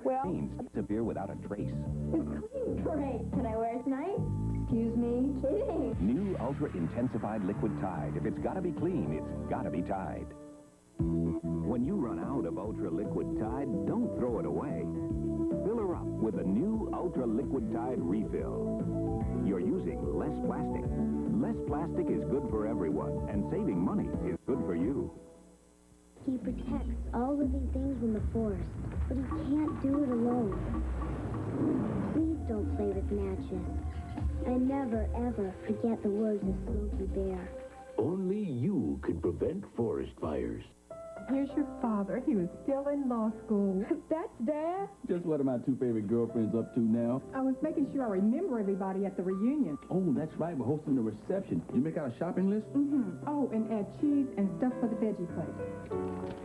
Well, Stains disappear without a trace. Great. Can I wear it tonight? excuse me. Kidding. New Ultra Intensified Liquid Tide. If it's gotta be clean, it's gotta be Tide. When you run out of Ultra Liquid Tide, don't throw it away. Fill her up with a new Ultra Liquid Tide refill. You're using less plastic. Less plastic is good for everyone, and saving money is good for you. He protects all living things in the forest, but he can't do it alone. Please don't play with matches. And never, ever forget the words of Smokey Bear. Only you can prevent forest fires. Here's your father. He was still in law school. That's Dad. Just what are my two favorite girlfriends up to now? I was making sure I remember everybody at the reunion. Oh, that's right. We're hosting the reception. Did you make out a shopping list? Oh, and add cheese and stuff for the veggie plate.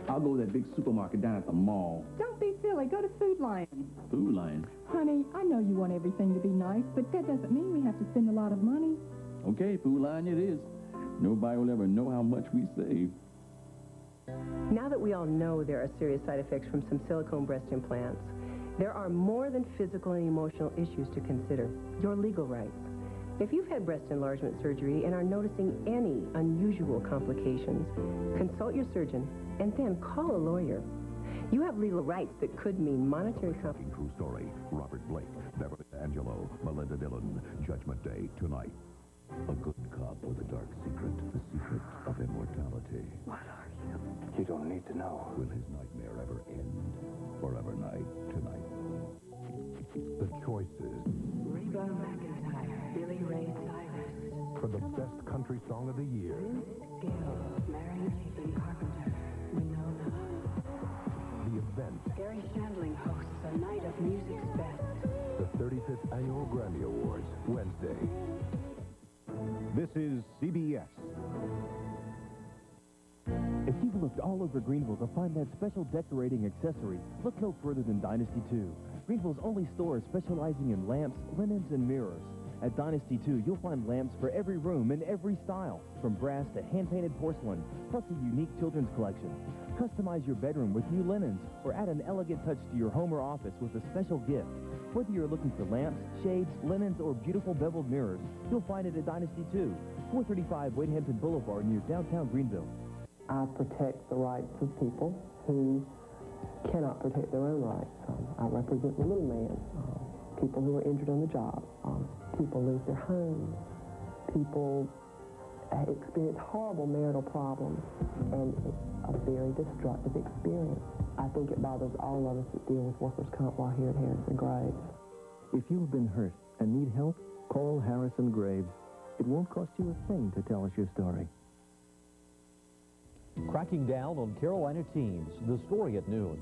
I'll go to that big supermarket down at the mall. Don't be silly. Go to Food Lion. Food Lion? Honey, I know you want everything to be nice, but that doesn't mean we have to spend a lot of money. Okay, Food Lion it is. Nobody will ever know how much we save. Now that we all know there are serious side effects from some silicone breast implants, there are more than physical and emotional issues to consider. Your legal rights. If you've had breast enlargement surgery and are noticing any unusual complications, consult your surgeon and then call a lawyer. You have legal rights that could mean monetary compensation. True story. Robert Blake, Beverly Angelo, Melinda Dillon. Judgment Day tonight. A good cop with a dark secret. The secret of immortality. What are you? You don't need to know. Will his nightmare ever end? Forever Night tonight. The choices. Reba McEntire, Billy Ray Cyrus. For the best country song of the year. Gail, Mary Nathan Carpenter, Winona. The event. Gary Shandling hosts a night of music's best. The 35th Annual Grammy Awards, Wednesday. This is CBS. If you've looked all over Greenville to find that special decorating accessory, look no further than Dynasty 2. Greenville's only store specializing in lamps, linens, and mirrors. At Dynasty 2, you'll find lamps for every room and every style, from brass to hand-painted porcelain, plus a unique children's collection. Customize your bedroom with new linens, or add an elegant touch to your home or office with a special gift. Whether you're looking for lamps, shades, linens, or beautiful beveled mirrors, you'll find it at Dynasty 2, 435 Wade Hampton Boulevard near downtown Greenville. I protect the rights of people who cannot protect their own rights. I represent the little man, people who are injured on the job, people lose their homes, people experience horrible marital problems, and it's a very destructive experience. I think it bothers all of us that deal with workers' comp law here at Harrison Graves. If you've been hurt and need help, call Harrison Graves. It won't cost you a thing to tell us your story. Cracking down on Carolina teens, the story at noon.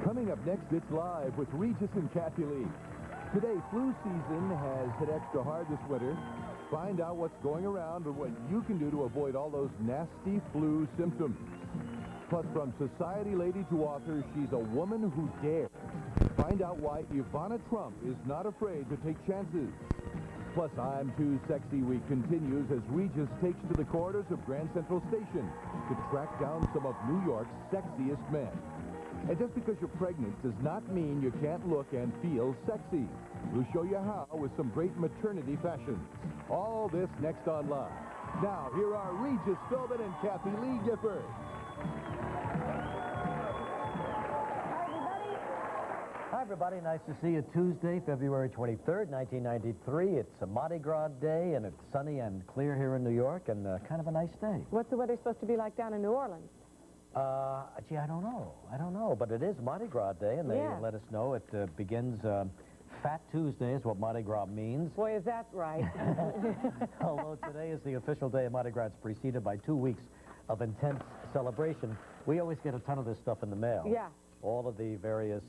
Coming up next, it's Live with Regis and Kathie Lee. Today, flu season has hit extra hard this winter. Find out what's going around and what you can do to avoid all those nasty flu symptoms. Plus, from society lady to author, she's a woman who dares. Find out why Ivana Trump is not afraid to take chances. Plus, I'm Too Sexy Week continues as Regis takes to the corridors of Grand Central Station to track down some of New York's sexiest men. And just because you're pregnant does not mean you can't look and feel sexy. We'll show you how with some great maternity fashions. All this next on Live. Now, here are Regis Philbin and Kathie Lee Gifford. Hi, everybody. Nice to see you. Tuesday, February 23rd, 1993. It's a Mardi Gras day, and it's sunny and clear here in New York, and kind of a nice day. What's the weather supposed to be like down in New Orleans? Gee, I don't know, but it is Mardi Gras Day, and they let us know it begins Fat Tuesday is what Mardi Gras means. Boy, is that right. Although today is the official day of Mardi Gras, it's preceded by 2 weeks of intense celebration. We always get a ton of this stuff in the mail. Yeah. All of the various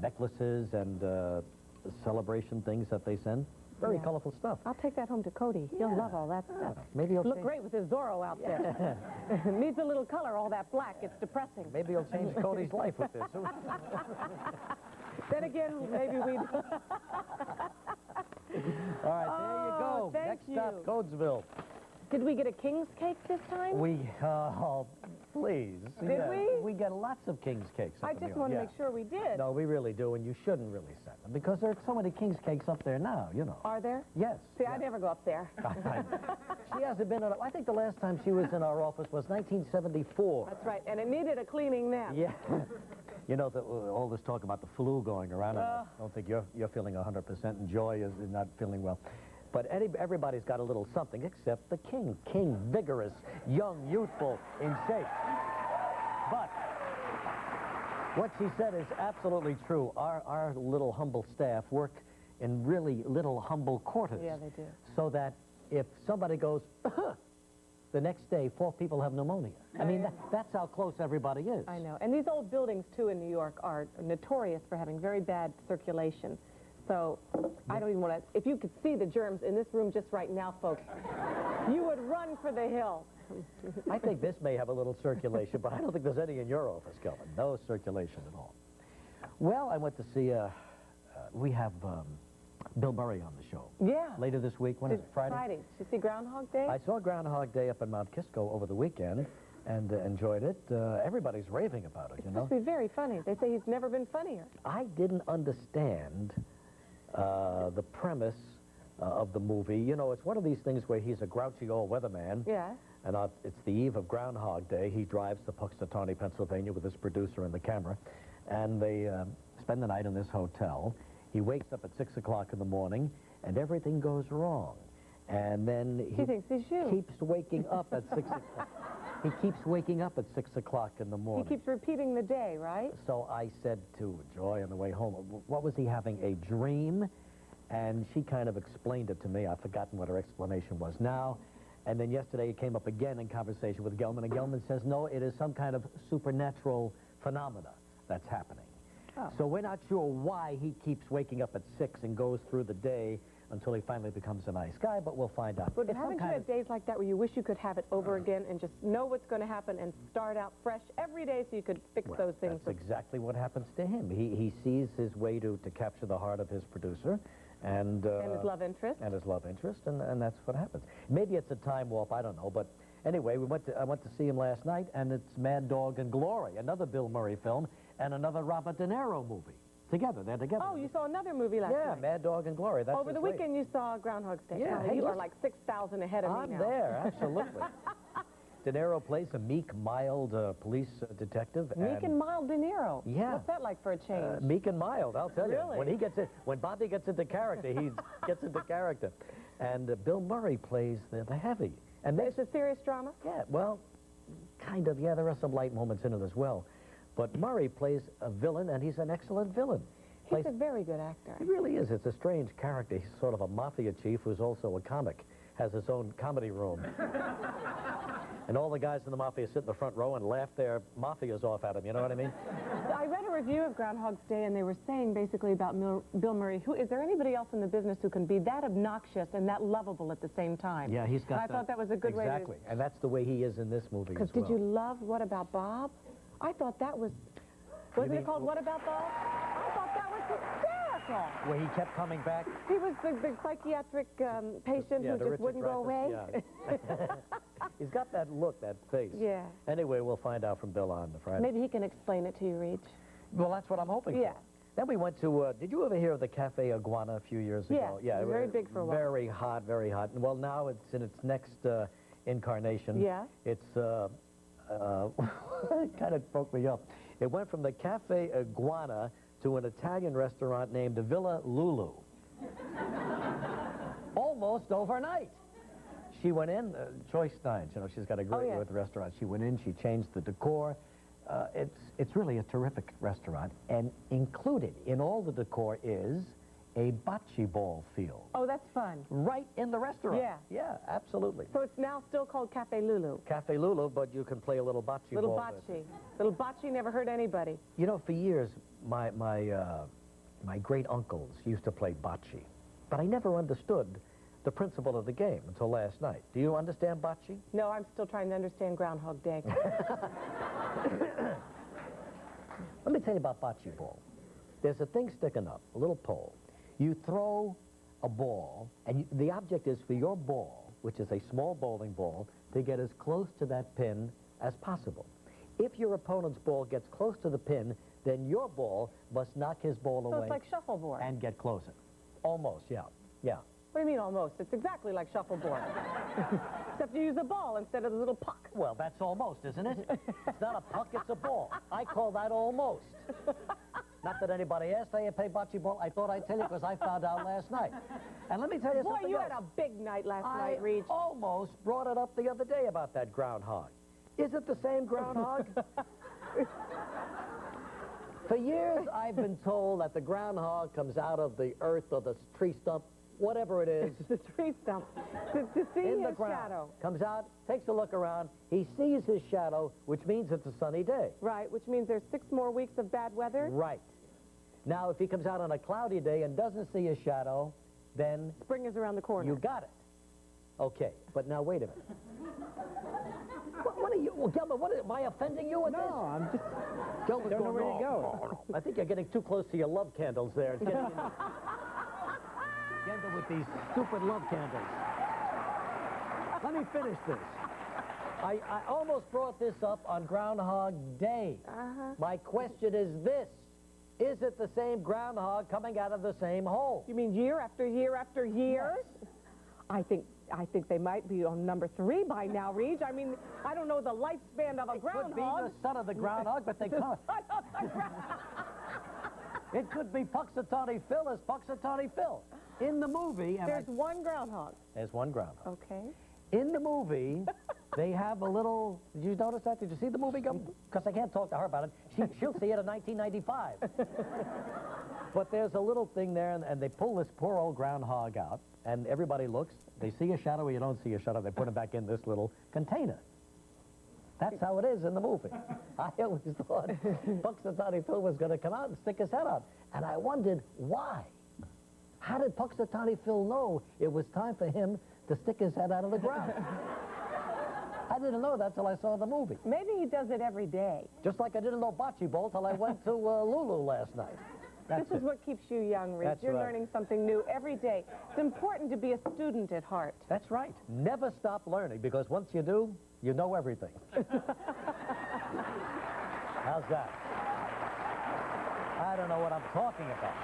necklaces and celebration things that they send. very colorful stuff. I'll take that home to Cody. He'll love all that stuff. Maybe he'll look great with his Zorro out there. Needs a little color, all that black. It's depressing. Maybe he'll change Cody's life with this. Then again, maybe we... All right, there you go. Next stop, Codesville. Did we get a king's cake this time? Oh, please. Did we? We get lots of king's cakes up I in just New want to York. make sure we did. No, we really do, and you shouldn't really send them, because there are so many king's cakes up there now, you know. Are there? Yes. See, I never go up there. She hasn't been, I think the last time she was in our office was 1974. That's right, and it needed a cleaning then. Yeah. You know, all this talk about the flu going around, and I don't think you're feeling 100%, and Joy is not feeling well. But everybody's got a little something except the king. King, vigorous, young, youthful, in shape. But what she said is absolutely true. Our little humble staff work in really little humble quarters. Yeah, they do. So that if somebody goes, the next day, 4 people have pneumonia. I mean, that's how close everybody is. I know. And these old buildings, too, in New York are notorious for having very bad circulation. So I don't even want to... If you could see the germs in this room just right now, folks, you would run for the hill. I think this may have a little circulation, but I don't think there's any in your office, Kelvin. No circulation at all. Well, I went to see... we have Bill Murray on the show. Yeah. Later this week. When is it? Friday? Friday. Did you see Groundhog Day? I saw Groundhog Day up in Mount Kisco over the weekend and enjoyed it. Everybody's raving about it, you know. It's supposed to be very funny. They say he's never been funnier. I didn't understand the premise of the movie. You know, it's one of these things where he's a grouchy old weatherman. Yeah. And it's the eve of Groundhog Day. He drives to Puxatawney, Pennsylvania with his producer and the camera. And they spend the night in this hotel. He wakes up at 6 o'clock in the morning, and everything goes wrong. And then he thinks he's you. Keeps waking up at 6 o'clock. He keeps waking up at 6 o'clock in the morning. He keeps repeating the day, right? So I said to Joy on the way home, what was he having, a dream? And she kind of explained it to me. I've forgotten what her explanation was now. And then yesterday it came up again in conversation with Gelman, and Gelman says, no, it is some kind of supernatural phenomena that's happening. Oh. So we're not sure why he keeps waking up at 6 and goes through the day until he finally becomes a nice guy, but we'll find out. But haven't you had days like that where you wish you could have it over again and just know what's going to happen and start out fresh every day so you could fix those things? That's exactly what happens to him. He sees his way to capture the heart of his producer. And his love interest. And his love interest, and that's what happens. Maybe it's a time warp, I don't know, but anyway, I went to see him last night, and it's Mad Dog and Glory, another Bill Murray film, and another Robert De Niro movie. Together, they're together. Oh, you saw another movie last night? Yeah, Mad Dog and Glory. That's over the weekend you saw Groundhog Day. Yeah, hey, you are like 6,000 ahead of me now. I'm there, absolutely. De Niro plays a meek, mild police detective. Meek and mild De Niro? Yeah. What's that like for a change? Meek and mild, I'll tell you. Really? When Bobby gets into character, he gets into character. And Bill Murray plays the heavy. And it's a serious drama? Yeah, well, kind of, yeah, there are some light moments in it as well. But Murray plays a villain, and he's an excellent villain. He's a very good actor. He really is. It's a strange character. He's sort of a mafia chief who's also a comic, has his own comedy room. And all the guys in the mafia sit in the front row and laugh their mafias off at him, you know what I mean? I read a review of Groundhog's Day, and they were saying basically about Bill Murray, is there anybody else in the business who can be that obnoxious and that lovable at the same time? Yeah, he's got I thought that was a good way to... Exactly, and that's the way he is in this movie as well. Because did you love What About Bob? I thought that was... Wasn't it called What About Bob? I thought that was hysterical. Where he kept coming back? He was the psychiatric patient who just wouldn't go away. Yeah. He's got that look, that face. Yeah. Anyway, we'll find out from Bill on the Friday. Maybe he can explain it to you, Reach. Well, that's what I'm hoping for. Then we went to, did you ever hear of the Cafe Iguana a few years ago? Yeah, it was very big for a while. Very hot, very hot. Well, now it's in its next incarnation. Yeah. It's, it kind of broke me up. It went from the Cafe Iguana to an Italian restaurant named Villa Lulu. Almost overnight. She went in, Joyce Steins, you know, she's got a great way with the restaurant. She went in, she changed the decor. It's really a terrific restaurant, and included in all the decor is a bocce ball field. Oh, that's fun. Right in the restaurant. Yeah. Yeah, absolutely. So it's now still called Cafe Lulu. Cafe Lulu, but you can play a little bocce ball. Little bocce. Little bocce never hurt anybody. You know, for years, my great uncles used to play bocce. But I never understood the principle of the game until last night. Do you understand bocce? No, I'm still trying to understand Groundhog Day. Let me tell you about bocce ball. There's a thing sticking up, a little pole. You throw a ball, and the object is for your ball, which is a small bowling ball, to get as close to that pin as possible. If your opponent's ball gets close to the pin, then your ball must knock his ball away. So it's like shuffleboard. And get closer. Almost, yeah. Yeah. What do you mean almost? It's exactly like shuffleboard. Except you use a ball instead of the little puck. Well, that's almost, isn't it? It's not a puck, it's a ball. I call that almost. Not that anybody asked I play bocce ball. I thought I'd tell you because I found out last night. And let me tell you something Boy, you else. had a big night last night, Reach. I almost brought it up the other day about that groundhog. Is it the same groundhog? For years, I've been told that the groundhog comes out of the earth or the tree stump, whatever it is. The tree stump. To see in his the ground. shadow. Comes out, takes a look around. He sees his shadow, which means it's a sunny day. Right, which means there's 6 more weeks of bad weather. Right. Now, if he comes out on a cloudy day and doesn't see his shadow, then... Spring is around the corner. You got it. Okay, but now wait a minute. What are you... Well, Gelman, am I offending you with this? No, I'm just... Gelman's don't know going, where to go. I think you're getting too close to your love candles there. It's getting together with these stupid love candles. Let me finish this. I almost brought this up on Groundhog Day. My question is this. Is it the same groundhog coming out of the same hole? You mean year after year after year? Yes. I think they might be on number 3 by now, Reach. I mean, I don't know the lifespan of a groundhog. It could be the son of the groundhog, but they can't. It could be Puxatawny Phil as Puxatawny Phil. In the movie... And There's one groundhog. There's one groundhog. Okay. In the movie, they have a little... Did you notice that? Did you see the movie? Because I can't talk to her about it. She'll see it in 1995. But there's a little thing there, and they pull this poor old groundhog out, and everybody looks. They see a shadow or you don't see a shadow. They put him back in this little container. That's how it is in the movie. I always thought Puxatawny Phil was going to come out and stick his head out. And I wondered, why? How did Puxatawny Phil know it was time for him to stick his head out of the ground? I didn't know that till I saw the movie. Maybe he does it every day. Just like I didn't know bocce ball till I went to Lulu last night. This is what keeps you young, Reach. That's You're right. learning something new every day. It's important to be a student at heart. That's right. Never stop learning, because once you do, you know everything. How's that? I don't know what I'm talking about.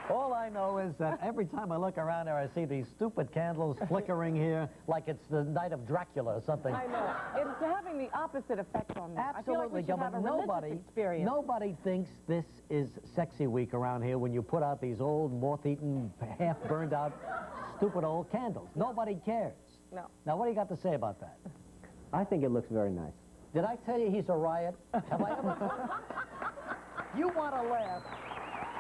All I know is that every time I look around here, I see these stupid candles flickering here like it's the night of Dracula or something. I know. It's having the opposite effect on me. Absolutely, I feel like we should have a religious experience. Nobody thinks this is sexy week around here when you put out these old, moth-eaten, half-burned-out, stupid old candles. Nobody cares. No. Now, what do you got to say about that? I think it looks very nice. Did I tell you he's a riot? Have I ever... You want to laugh.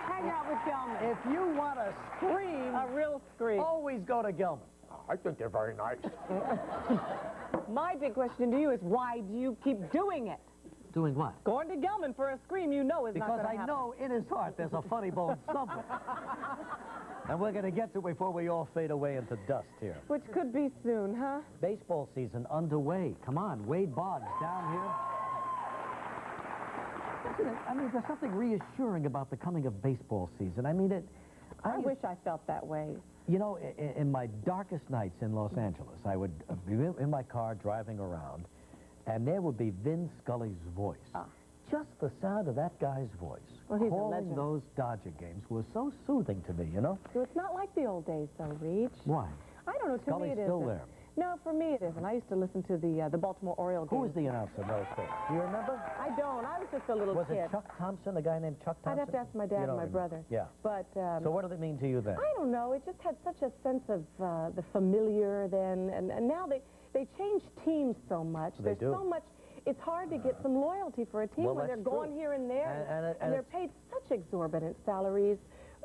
Hang out with Gelman. If you want to scream... A real scream. Always go to Gelman. I think they're very nice. My big question to you is, why do you keep doing it? Doing what? Going to Gelman for a scream you know is not going to happen. Because I know in his heart there's a funny bone somewhere. And we're going to get to it before we all fade away into dust here. Which could be soon, huh? Baseball season underway. Come on, Wade Boggs down here. I mean, there's something reassuring about the coming of baseball season. I mean, I wish I felt that way. You know, in my darkest nights in Los Angeles, I would be in my car driving around, and there would be Vin Scully's voice. Just the sound of that guy's voice. Well, he's a calling legend. those Dodger games was so soothing to me, you know? So it's not like the old days, though, Reach. Why? I don't know. To Scully's me, it still isn't. there. No, for me, it isn't. I used to listen to the Baltimore Oriole Who games. was the announcer, Mel Quick? Do you remember? I don't. I was just a little Was kid. it Chuck Thompson, a guy named Chuck Thompson? I'd have to ask my dad You and don't my remember. brother. Yeah. But So what did it mean to you then? I don't know. It just had such a sense of the familiar then, and now they change teams so much. They There's do. so much. It's hard to get some loyalty for a team Well, when they're that's going true. here and there, And they're it's- paid such exorbitant salaries.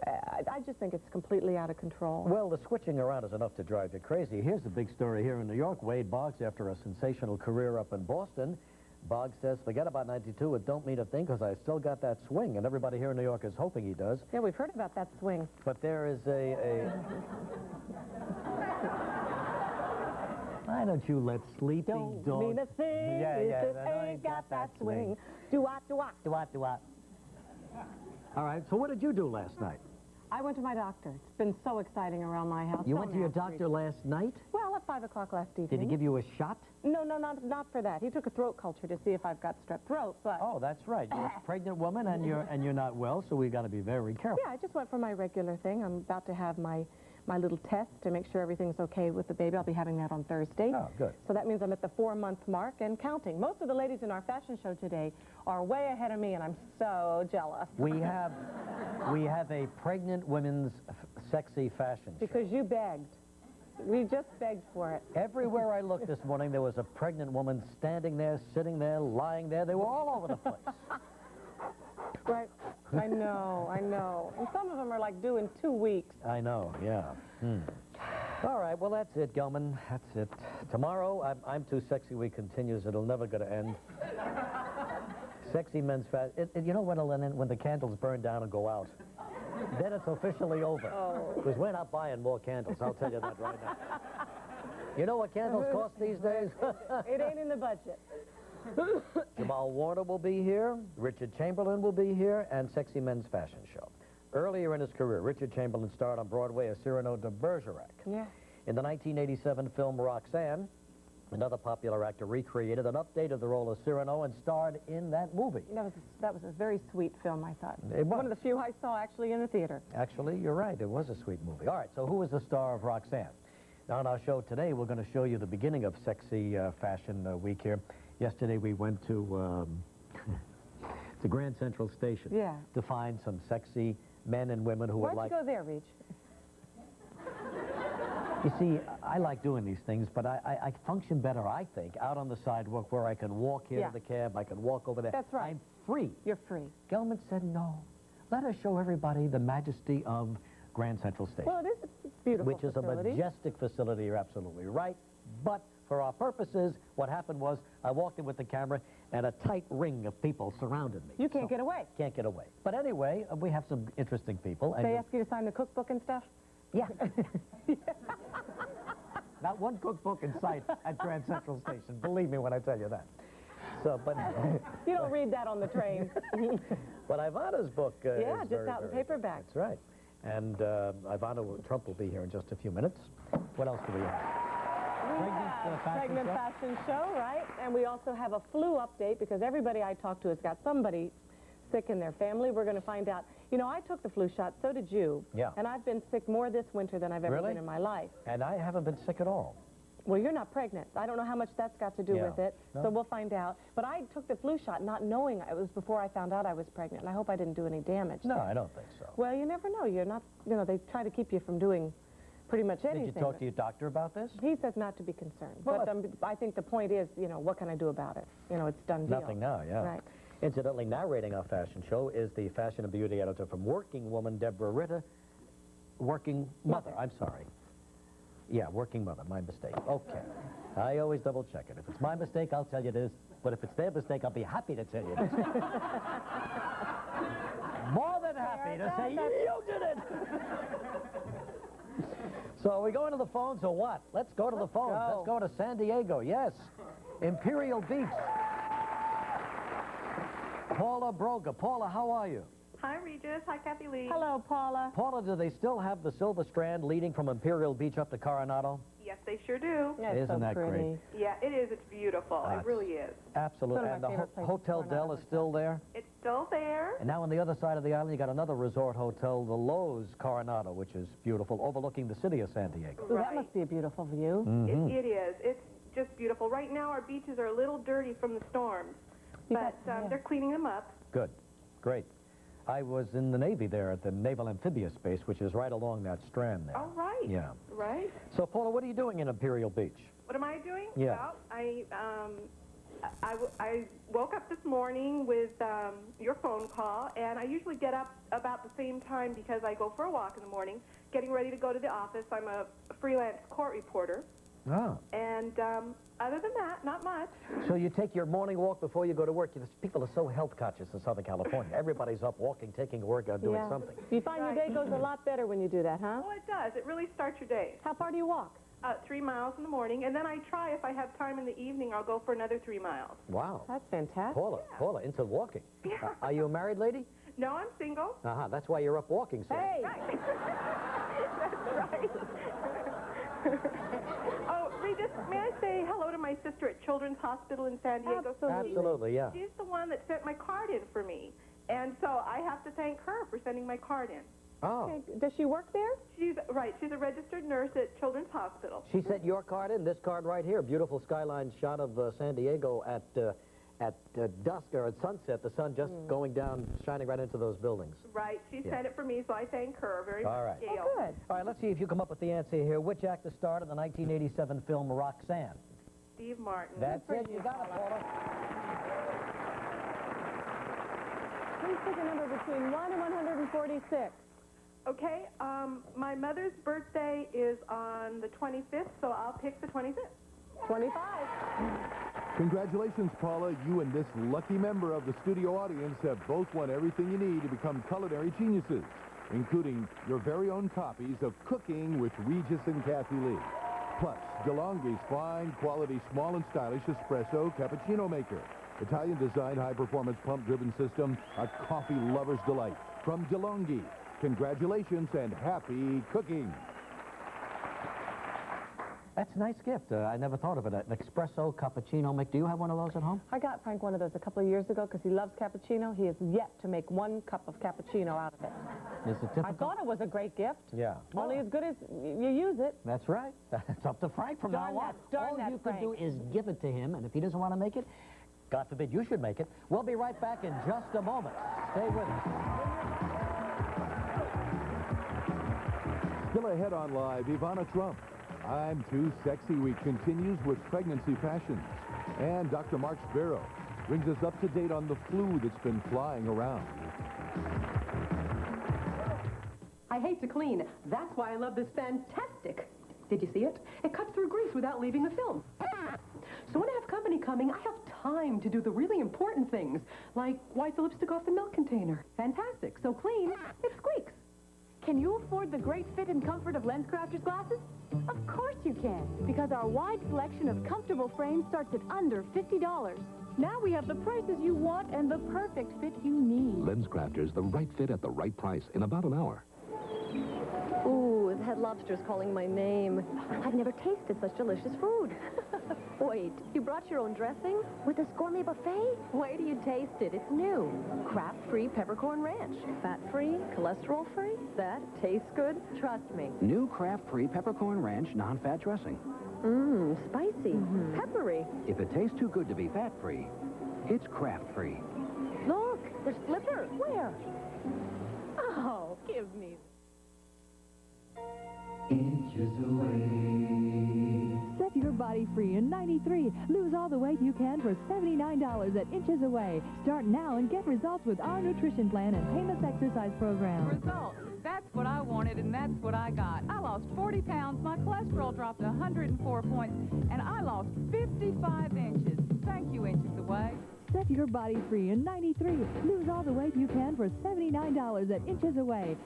I just think it's completely out of control. Well, the switching around is enough to drive you crazy. Here's the big story here in New York. Wade Boggs, after a sensational career up in Boston, Boggs says, forget about 92. It don't mean a thing because I still got that swing, and everybody here in New York is hoping he does. Yeah, we've heard about that swing. But there is a... Why don't you let sleeping Don't dogs... mean a thing if it ain't got that swing. Do-wop, do-wop. Do-wop, do-wop. All right, so what did you do last night? I went to my doctor. It's been so exciting around my house. You went to your doctor last night? Well, at 5 o'clock last evening. Did he give you a shot? No, not for that. He took a throat culture to see if I've got strep throat, but... Oh, that's right. You're a pregnant woman and you're not well, so we've got to be very careful. Yeah, I just went for my regular thing. I'm about to have my little test to make sure everything's okay with the baby. I'll be having that on Thursday. Oh, good. So that means I'm at the 4-month mark and counting. Most of the ladies in our fashion show today are way ahead of me, and I'm so jealous. We have a pregnant women's sexy fashion show. Because you begged. We just begged for it. Everywhere I looked this morning, there was a pregnant woman standing there, sitting there, lying there. They were all over the place. Right. I know. And some of them are like due in 2 weeks. I know, yeah. All right, well, that's it, Gelman. That's it. Tomorrow, I'm Too Sexy Week continues. It'll never going to end. Sexy men's fashion. You know when it'll end? When the candles burn down and go out. Then it's officially over. Because we're not buying more candles, I'll tell you that right now. You know what candles cost these days? It ain't in the budget. Jamal Warner will be here, Richard Chamberlain will be here, and Sexy Men's Fashion Show. Earlier in his career, Richard Chamberlain starred on Broadway as Cyrano de Bergerac. Yeah. In the 1987 film Roxanne, another popular actor recreated and updated the role of Cyrano and starred in that movie. That was a very sweet film, I thought. It was. One of the few I saw actually in the theater. Actually, you're right. It was a sweet movie. All right, so who was the star of Roxanne? Now, on our show today, we're going to show you the beginning of Sexy Fashion Week here. Yesterday, we went to Grand Central Station to find some sexy men and women who would like... Why'd you go there, Reach? You see, I like doing these things, but I function better, I think, out on the sidewalk where I can walk here to the cab, I can walk over there. That's right. I'm free. You're free. Gelman said no. Let us show everybody the majesty of Grand Central Station. Well, it is a beautiful Which is a majestic facility, you're absolutely right. But for our purposes, what happened was I walked in with the camera and a tight ring of people surrounded me. You can't get away. Can't get away. But anyway, we have some interesting people. They ask you to sign the cookbook and stuff? Yeah. Not one cookbook in sight at Grand Central Station. Believe me when I tell you that. So, but you don't read that on the train. But Ivana's book is just very, out in very paperback. That's right. And Ivana Trump will be here in just a few minutes. What else do we have? Pregnant fashion show, right? And we also have a flu update because everybody I talk to has got somebody sick in their family. We're going to find out. You know, I took the flu shot, so did you. Yeah. And I've been sick more this winter than I've ever been in my life. And I haven't been sick at all. Well, you're not pregnant. I don't know how much that's got to do with it, so we'll find out. But I took the flu shot not knowing it was before I found out I was pregnant, and I hope I didn't do any damage. No, I don't think so. Well, you never know. You're not, you know, they try to keep you from doing pretty much anything. Did you talk to your doctor about this? He says not to be concerned. Well, but I think the point is, you know, what can I do about it? You know, it's done deal. Nothing now, yeah. Right. Incidentally, narrating our fashion show is the fashion and beauty editor from Working Woman, Deborah Ritter. Working Mother, I'm sorry. Yeah, Working Mother, my mistake. Okay. I always double check it. If it's my mistake, I'll tell you it is. But if it's their mistake, I'll be happy to tell you it is. More than happy to say, you did it! So are we going to the phones or what? Let's go to the phones. Let's go to San Diego, yes. Imperial Beach. Paula Broga. Paula, how are you? Hi, Regis. Hi, Kathie Lee. Hello, Paula. Paula, do they still have the Silver Strand leading from Imperial Beach up to Coronado? Yes, they sure do. Yeah, Isn't that great? Yeah, it is. It's beautiful. It really is. Absolutely. And the Hotel Del is still there? It's still there. And now on the other side of the island, you got another resort hotel, the Lowe's Coronado, which is beautiful, overlooking the city of San Diego. Ooh, that must be a beautiful view. Mm-hmm. It is. It's just beautiful. Right now, our beaches are a little dirty from the storms, but they're cleaning them up. Good. Great. I was in the Navy there at the Naval Amphibious Base, which is right along that strand there. Oh, right. Yeah. Right. So, Paula, what are you doing in Imperial Beach? What am I doing? Yeah. Well, I woke up this morning with your phone call, and I usually get up about the same time because I go for a walk in the morning, getting ready to go to the office. I'm a freelance court reporter. Oh. And Other than that, not much. So you take your morning walk before you go to work. People are so health conscious in Southern California. Everybody's up walking, taking a workout, doing something. You find your day goes a lot better when you do that, huh? Well, it does. It really starts your day. How far do you walk? 3 miles in the morning, and then I try, if I have time in the evening, I'll go for another 3 miles. Wow. That's fantastic. Paula, into walking. Yeah. Are you a married lady? No, I'm single. That's why you're up walking, so. Hey! Right. That's right. Oh, Regis, may I say hello to my sister at Children's Hospital in San Diego? Absolutely, yeah. She's the one that sent my card in for me, and so I have to thank her for sending my card in. Oh. Okay. Does she work there? She's a registered nurse at Children's Hospital. She sent your card in, this card right here. Beautiful skyline shot of San Diego at dusk or at sunset. The sun just going down, shining right into those buildings. Right. She sent it for me, so I thank her very much. All right. Gail. Oh, good. All right, let's see if you come up with the answer here. Which actor starred in the 1987 film Roxanne? Steve Martin. That's it. You got it, Paula. Please pick a number between 1 and 146. Okay, my mother's birthday is on the 25th, so I'll pick the 25th. 25. Congratulations, Paula. You and this lucky member of the studio audience have both won everything you need to become culinary geniuses, including your very own copies of Cooking with Regis and Kathie Lee. Plus, DeLonghi's fine quality, small and stylish espresso cappuccino maker. Italian-designed high-performance pump-driven system, a coffee lover's delight. From DeLonghi, congratulations and happy cooking. That's a nice gift. I never thought of it. An espresso cappuccino make. Do you have one of those at home? I got Frank one of those a couple of years ago because he loves cappuccino. He has yet to make 1 cup of cappuccino out of it. Is it typical? I thought it was a great gift. Yeah. Only as good as you use it. That's right. It's up to Frank from now on. Darn All that, you Frank. can do is give it to him, and if he doesn't want to make it, God forbid you should make it. We'll be right back in just a moment. Stay with us. Still ahead on Live, Ivana Trump. I'm Too Sexy Week continues with pregnancy fashions. And Dr. Mark Sparrow brings us up to date on the flu that's been flying around. I hate to clean. That's why I love this fantastic. Did you see it? It cuts through grease without leaving the film. So when I have company coming, I have time to do the really important things, like wipe the lipstick off the milk container. Fantastic. So clean, it squeaks. Can you afford the great fit and comfort of LensCrafters glasses? Of course you can, because our wide selection of comfortable frames starts at under $50. Now we have the prices you want and the perfect fit you need. LensCrafters, the right fit at the right price in about an hour. Ooh, the head lobster's calling my name. I've never tasted such delicious food. Wait, you brought your own dressing? With this gourmet buffet? Wait till you taste it. It's new. Kraft-free peppercorn ranch. Fat-free, cholesterol-free. That tastes good. Trust me. New Kraft-free peppercorn ranch non-fat dressing. Mmm, spicy. Peppery. If it tastes too good to be fat-free, it's Kraft-free. Look, there's Flipper. Where? Oh, give me. Inches away. Set your body free in 93. Lose all the weight you can for $79 at Inches Away. Start now and get results with our nutrition plan and painless exercise program. Results. That's what I wanted, and that's what I got. I lost 40 pounds, my cholesterol dropped 104 points, and I lost 55 inches. Thank you, Inches Away. Set your body free in 93. Lose all the weight you can for $79 at Inches Away.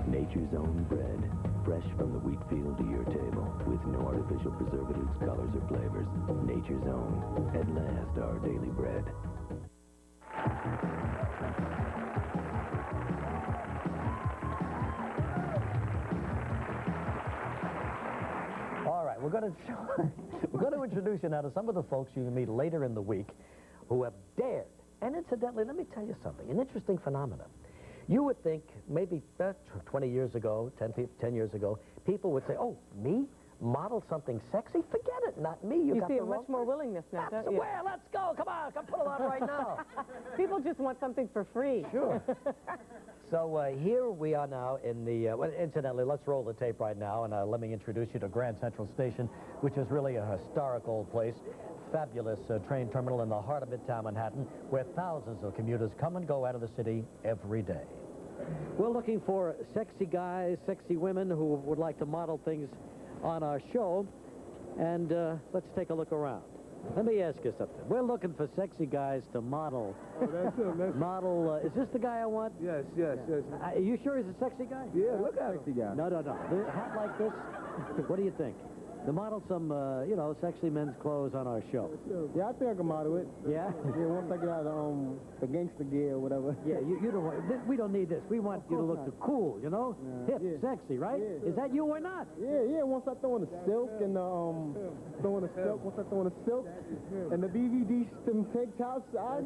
Nature's own bread, fresh from the wheat field to your table, with no artificial preservatives, colors, or flavors. Nature's own, at last, our daily bread. All right, we're going to introduce you now to some of the folks you can meet later in the week who have dared. And incidentally, let me tell you something, an interesting phenomenon. You would think maybe 20 years ago, 10 years ago, people would say, oh, me? model something sexy, forget it. Not me. You got see the much more willingness now, don't you? Well, let's go. Come on. Come put it on right now. People just want something for free. Sure. So here we are now in the, well, incidentally, let's roll the tape right now, and let me introduce you to Grand Central Station, which is really a historic old place. Fabulous train terminal in the heart of Midtown Manhattan, where thousands of commuters come and go out of the city every day. We're looking for sexy guys, sexy women who would like to model things on our show, and let's take a look around. Let me ask you something. We're looking for sexy guys to model. Oh, that's him. That's model, is this the guy I want? Yes. Are you sure he's a sexy guy? Yeah, look at him. Sexy guy. No. The hat like this, what do you think? To model some, you know, sexy men's clothes on our show. Yeah, I think I can model it. Yeah? Yeah, once I get out of the gangster gear or whatever. Yeah, you don't want, we don't need this. We want you to look cool, you know? Hip, sexy, right? Yeah. Is that you or not? Yeah, once I throw in the silk and the, once I throw in the silk and the DVD them tank tops, I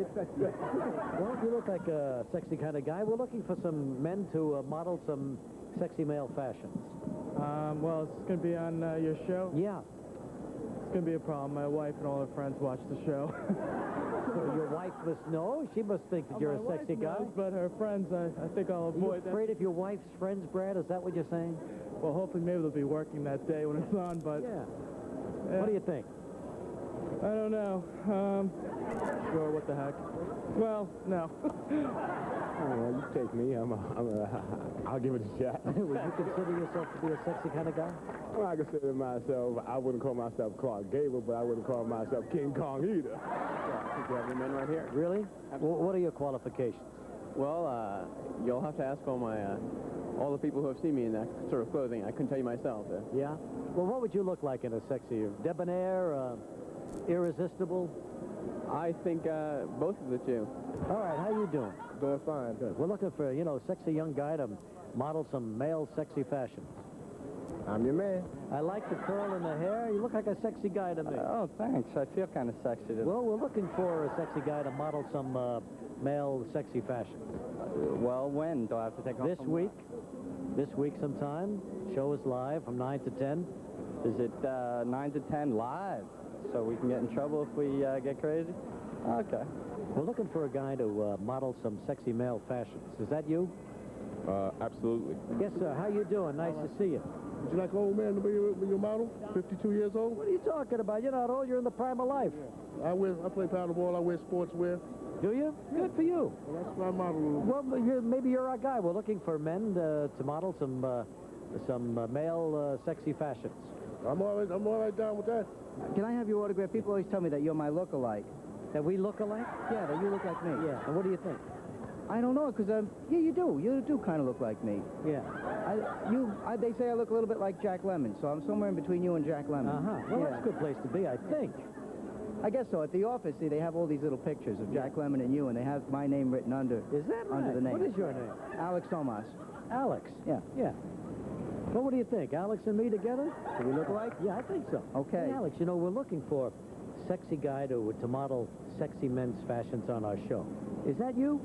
get sexy. Well, you look like a sexy kind of guy. We're looking for some men to model some sexy male fashions. Well, it's going to be on your show? Yeah. It's going to be a problem. My wife and all her friends watch the show. So your wife must know? She must think that you're a sexy guy? Knows, but her friends, I think I'll avoid that. Are you afraid of your wife's friends, Brad? Is that what you're saying? Well, hopefully maybe they'll be working that day when it's on, but... Yeah. What do you think? I don't know. Sure, what the heck. Well, no. Oh, you take me. I'll give it a shot. Would you consider yourself to be a sexy kind of guy? Well, I consider myself, I wouldn't call myself Clark Gable, but I wouldn't call myself King Kong either. I think you have your men right here. Really? What are your qualifications? Well, you'll have to ask all the people who have seen me in that sort of clothing. I couldn't tell you myself. Yeah? Well, what would you look like in a sexy, debonair, irresistible? I think both of the two. All right, how you doing? Doing fine. Good. We're looking for, you know, a sexy young guy to model some male sexy fashions. I'm your man. I like the curl in the hair. You look like a sexy guy to me. Oh, thanks. I feel kind of sexy today. Well, we're looking for a sexy guy to model some male sexy fashions. Well, when? Do I have to take off? This week. This week sometime. Show is live from 9 to 10. Is it 9 to 10 live? So we can get in trouble if we get crazy? Okay. We're looking for a guy to model some sexy male fashions. Is that you? Absolutely. Yes, sir. How you doing? Nice to see you. Would you like an old man to be your model? 52 years old? What are you talking about? You're not old. You're in the prime of life. Yeah. I play paddleball. I wear sportswear. Do you? Good for you. Well, that's my model. Well, maybe you're our guy. We're looking for men to model some male sexy fashions. I'm all right down with that. Can I have your autograph? People always tell me that you're my look-alike. That we look alike? Yeah, that you look like me. Yeah. And what do you think? I don't know, because, yeah, you do. You do kind of look like me. Yeah. They say I look a little bit like Jack Lemmon, so I'm somewhere in between you and Jack Lemmon. Well, that's a good place to be, I think. I guess so. At the office, see, they have all these little pictures of Jack Lemmon and you, and they have my name written under. Is that right? Under the name. What is your name? Alex Tomas. Alex? Yeah. Yeah. Well, what do you think? Alex and me together? Do we look alike? Yeah, I think so. Okay. Hey, Alex, you know, we're looking for a sexy guy to model sexy men's fashions on our show. Is that you?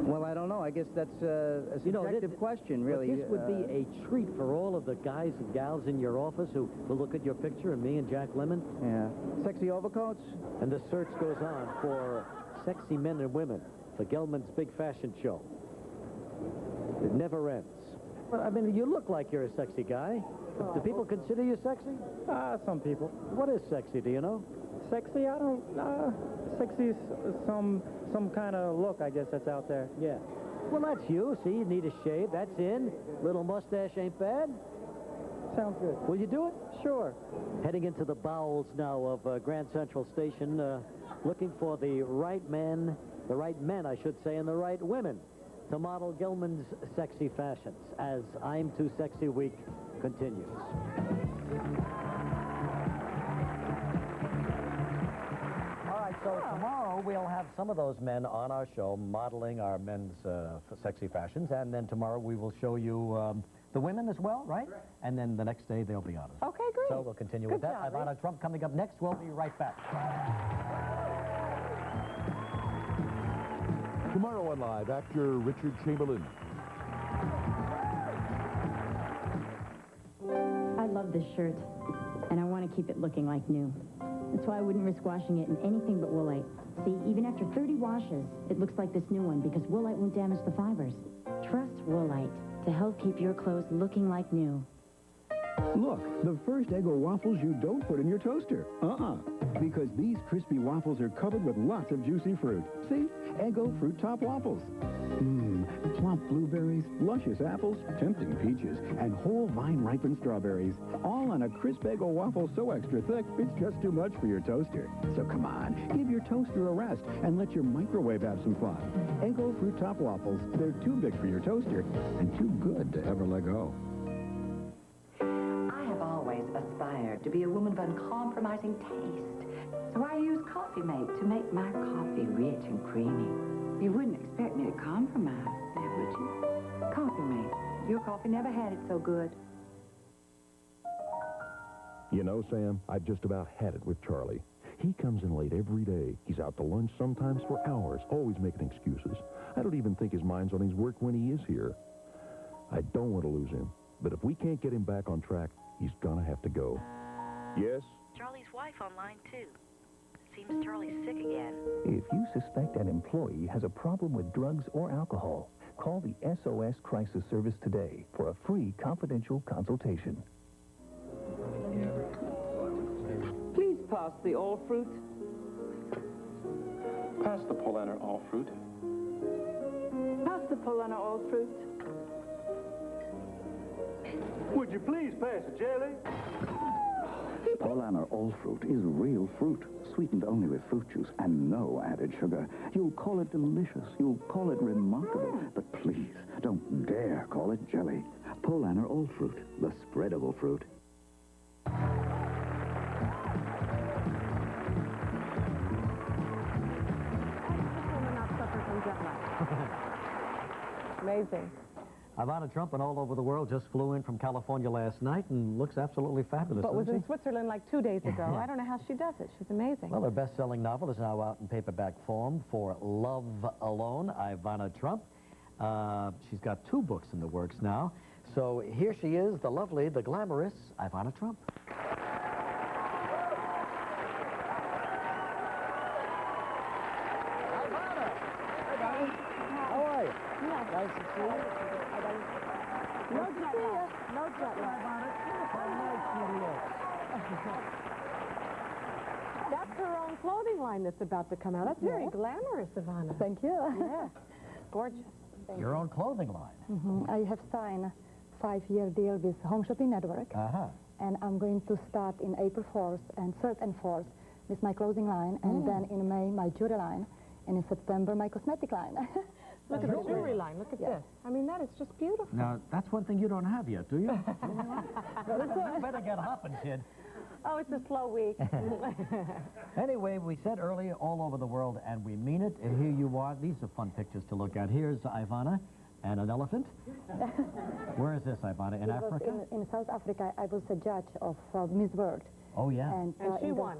Well, I don't know. I guess that's a subjective question, really. This would be a treat for all of the guys and gals in your office who will look at your picture and me and Jack Lemmon. Yeah. Sexy overcoats? And the search goes on for sexy men and women for Gelman's big fashion show. It never ends. Well, I mean, you look like you're a sexy guy. Do people consider you sexy? Some people. What is sexy, do you know? Sexy? I don't... sexy is some kind of look, I guess, that's out there. Yeah. Well, that's you. See, you need a shave. That's in. Little mustache ain't bad. Sounds good. Will you do it? Sure. Heading into the bowels now of Grand Central Station, looking for the right men, I should say, and the right women to model Gilman's sexy fashions as I'm Too Sexy Week continues. All right, so tomorrow we'll have some of those men on our show modeling our men's sexy fashions, and then tomorrow we will show you the women as well, right? Correct. And then the next day they'll be on us. Okay, great. So we'll continue with that. Ivana Trump coming up next. We'll be right back. Tomorrow on Live, actor Richard Chamberlain. I love this shirt, and I want to keep it looking like new. That's why I wouldn't risk washing it in anything but Woolite. See, even after 30 washes, it looks like this new one because Woolite won't damage the fibers. Trust Woolite to help keep your clothes looking like new. Look, the first Eggo waffles you don't put in your toaster. Because these crispy waffles are covered with lots of juicy fruit. See? Eggo fruit top waffles. Plump blueberries, luscious apples, tempting peaches, and whole vine-ripened strawberries. All on a crisp Eggo waffle so extra thick, it's just too much for your toaster. So come on, give your toaster a rest and let your microwave have some fun. Eggo fruit top waffles. They're too big for your toaster and too good to ever let go. I have always aspired to be a woman of uncompromising taste. So I use Coffee Mate to make my coffee rich and creamy. You wouldn't expect me to compromise, now, would you? Coffee Mate. Your coffee never had it so good. You know, Sam, I've just about had it with Charlie. He comes in late every day. He's out to lunch sometimes for hours, always making excuses. I don't even think his mind's on his work when he is here. I don't want to lose him, but if we can't get him back on track, he's gonna have to go. Yes? Charlie's wife online, too. Seems Charlie's sick again. If you suspect an employee has a problem with drugs or alcohol, call the SOS Crisis Service today for a free confidential consultation. Please pass the all fruit. Pass the Polaner all fruit. Pass the Polana all fruit. Would you please pass the jelly? Polaner All Fruit is real fruit, sweetened only with fruit juice and no added sugar. You'll call it delicious, you'll call it remarkable, but please, don't dare call it jelly. Polaner All Fruit, the spreadable fruit. Amazing. Ivana Trump and all over the world just flew in from California last night and looks absolutely fabulous, But was doesn't in she? Switzerland like 2 days ago. I don't know how she does it. She's amazing. Well, her best-selling novel is now out in paperback form for Love Alone, Ivana Trump. She's got 2 books in the works now. So here she is, the lovely, the glamorous Ivana Trump. How are you? Nice to see you. No jet lag. No jet lag. That's her own clothing line that's about to come out. That's very glamorous, Ivana. Thank you. Yeah. Gorgeous. Your own clothing line. I have signed a 5-year deal with Home Shopping Network. And I'm going to start in April 4th and 3rd and 4th with my clothing line, and then in May my jewelry line, and in September my cosmetic line. Look at the jewelry line. Look at this. I mean, that is just beautiful. Now, that's one thing you don't have yet, do you? You better get hopping, kid. Oh, it's a slow week. Anyway, we said earlier all over the world, and we mean it, and here you are. These are fun pictures to look at. Here's Ivana and an elephant. Where is this, Ivana? In Africa? In South Africa, I was a judge of Miss World. Oh, yeah. And she won.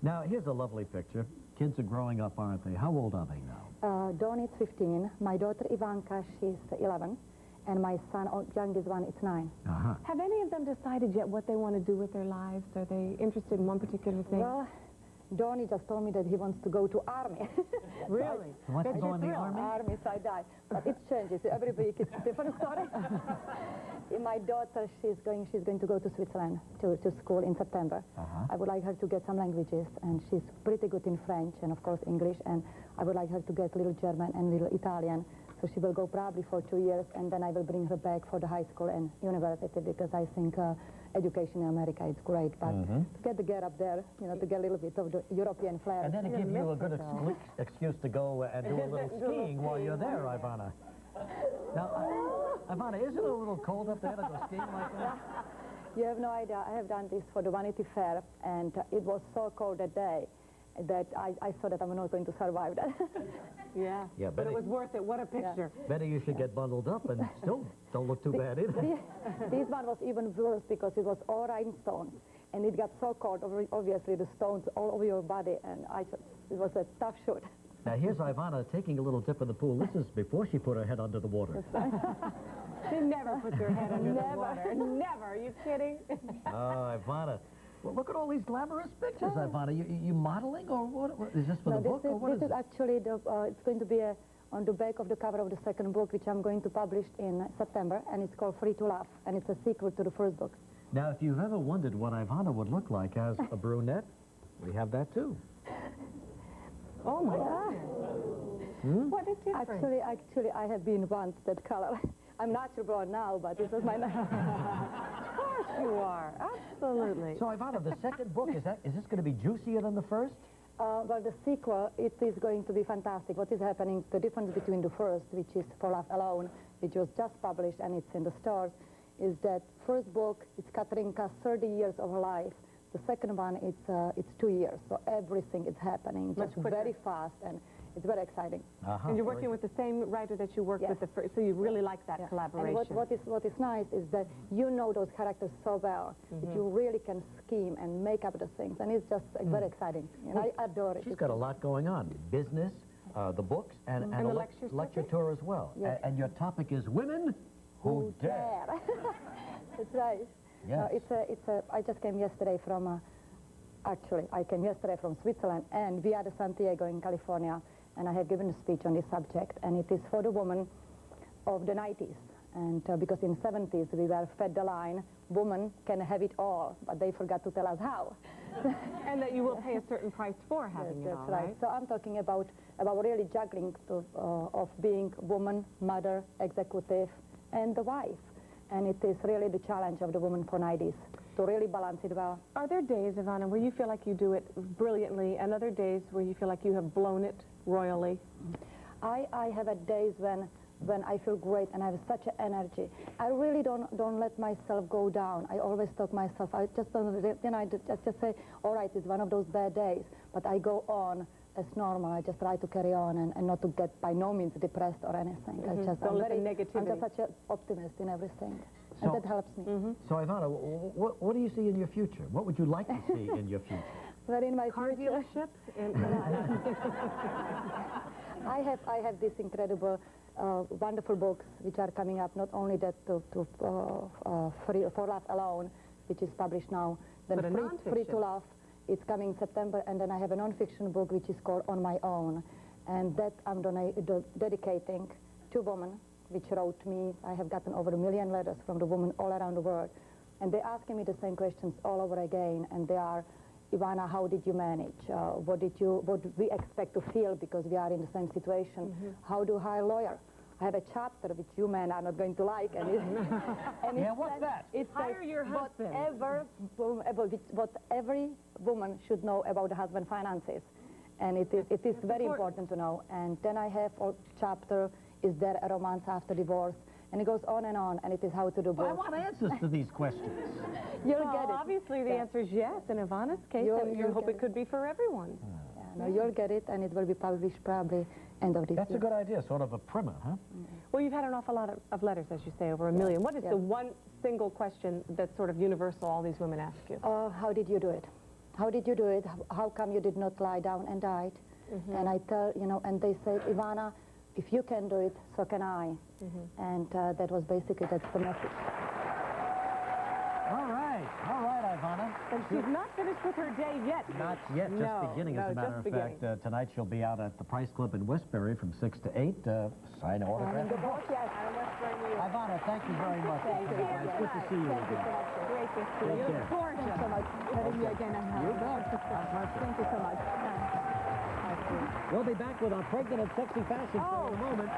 Now, here's a lovely picture. Kids are growing up, aren't they? How old are they now? Dawn is 15. My daughter Ivanka, she's 11. And my son, youngest one, is 9. Have any of them decided yet what they want to do with their lives? Are they interested in one particular thing? Well, Donnie just told me that he wants to go to army. Really? He wants to go in the army? Army, so I die. But it changes. Every week it's a different story. My daughter, she's going to go to Switzerland to school in September. I would like her to get some languages, and she's pretty good in French and, of course, English. And I would like her to get a little German and a little Italian. So she will go probably for 2 years, and then I will bring her back for the high school and university, because I think education in America is great. But to get the get up there, you know, to get a little bit of the European flair. And then it gives you a good excuse to go and do a little skiing while you're there, Ivana. Now, Ivana, isn't it a little cold up there to go skiing like that? You have no idea. I have done this for the Vanity Fair, and it was so cold that day that I thought that I'm not going to survive that. Yeah, but it was worth it. What a picture. Better you should get bundled up and still don't look too bad either. This one was even worse because it was all rhinestones, and it got so cold, obviously the stones all over your body, and it was a tough shoot. Now here's Ivana taking a little dip in the pool. This is before she put her head under the water. They never put their head under the water. Never. Are you kidding? Oh, Ivana. Well, look at all these glamorous pictures, Ivana. You modeling, or what? Is this for the book, or what is it? This is actually, it's going to be on the back of the cover of the second book, which I'm going to publish in September, and it's called Free to Laugh, and it's a sequel to the first book. Now, if you've ever wondered what Ivana would look like as a brunette, we have that too. Oh, my God. What a difference. Actually, I have been once that color. I'm natural blonde now, but this is my... Of course you are. Absolutely. So, Ivana, the second book, is this going to be juicier than the first? Well, the sequel, it is going to be fantastic. What is happening, the difference between the first, which is For Laugh Alone, which was just published and it's in the stores, is that first book, it's Katrinka's 30 years of her life. The second one, it's 2 years. So everything is happening just very fast, and it's very exciting. And you're working with the same writer that you worked with the first, so you really like that collaboration. And what is nice is that you know those characters so well that you really can scheme and make up the things, and it's just very exciting. And I adore it. She's got a lot going on. Business, the books, and the a lecture tour as well. Yes. And your topic is Women Who Dare. That's right. Yes. I just came yesterday from, actually, I came yesterday from Switzerland and via the Santiago in California, and I have given a speech on this subject, and it is for the women of the 90s. And because in the 70s we were fed the line, women can have it all, but they forgot to tell us how. And that you will pay a certain price for having it all, right? So I'm talking about really juggling of being woman, mother, executive, and the wife. And it is really the challenge of the woman for 90s, to really balance it well. Are there days, Ivana, where you feel like you do it brilliantly, and other days where you feel like you have blown it royally? I have had days when I feel great and I have such energy. I really don't let myself go down. I always talk myself. I just don't, I just say, all right, it's one of those bad days, but I go on as normal. I just try to carry on and not to get by no means depressed or anything. I'm just such an optimist in everything, and that helps me. So, Ivana, what do you see in your future? What would you like to see in your future? Well, in my car dealership? I have these incredible, wonderful books which are coming up. Not only that, For Laugh Alone, which is published now, then Free to Laugh. It's coming in September, and then I have a non-fiction book which is called On My Own, and that I'm dedicating to women which wrote me. I have gotten over 1 million letters from the women all around the world, and they're asking me the same questions all over again, and they are, Ivana, how did you manage? What do we expect to feel because we are in the same situation? How do I hire a lawyer? I have a chapter which you men are not going to like, and what's that? It hire your husband. What every woman should know about the husband finances, and it is very important to know. And then I have a chapter, is there a romance after divorce? And it goes on, and it is how to do both. I want answers to these questions. You'll get it. Obviously, the answer is yes. In Ivana's case, and you hope it could be for everyone. No, you'll get it, and it will be published probably end of this year. That's a good idea, sort of a primer, huh? Well, you've had an awful lot of letters, as you say, over 1 million. What is the one single question that's sort of universal all these women ask you? How did you do it? How did you do it? How come you did not lie down and died? And I tell, and they say, Ivana, if you can do it, so can I. And that's the message. All right, Ivana. And she's not finished with her day yet. Not yet, just beginning, as a matter of fact. Tonight she'll be out at the Price Club in Westbury from 6 to 8, sign autograph. Ivana, thank you very much. It's good to see you again. Great to see you. You're gorgeous. Thanks so much for having me again. You bet. Thank you so much. We'll be back with our pregnant and sexy fashion show in a moment.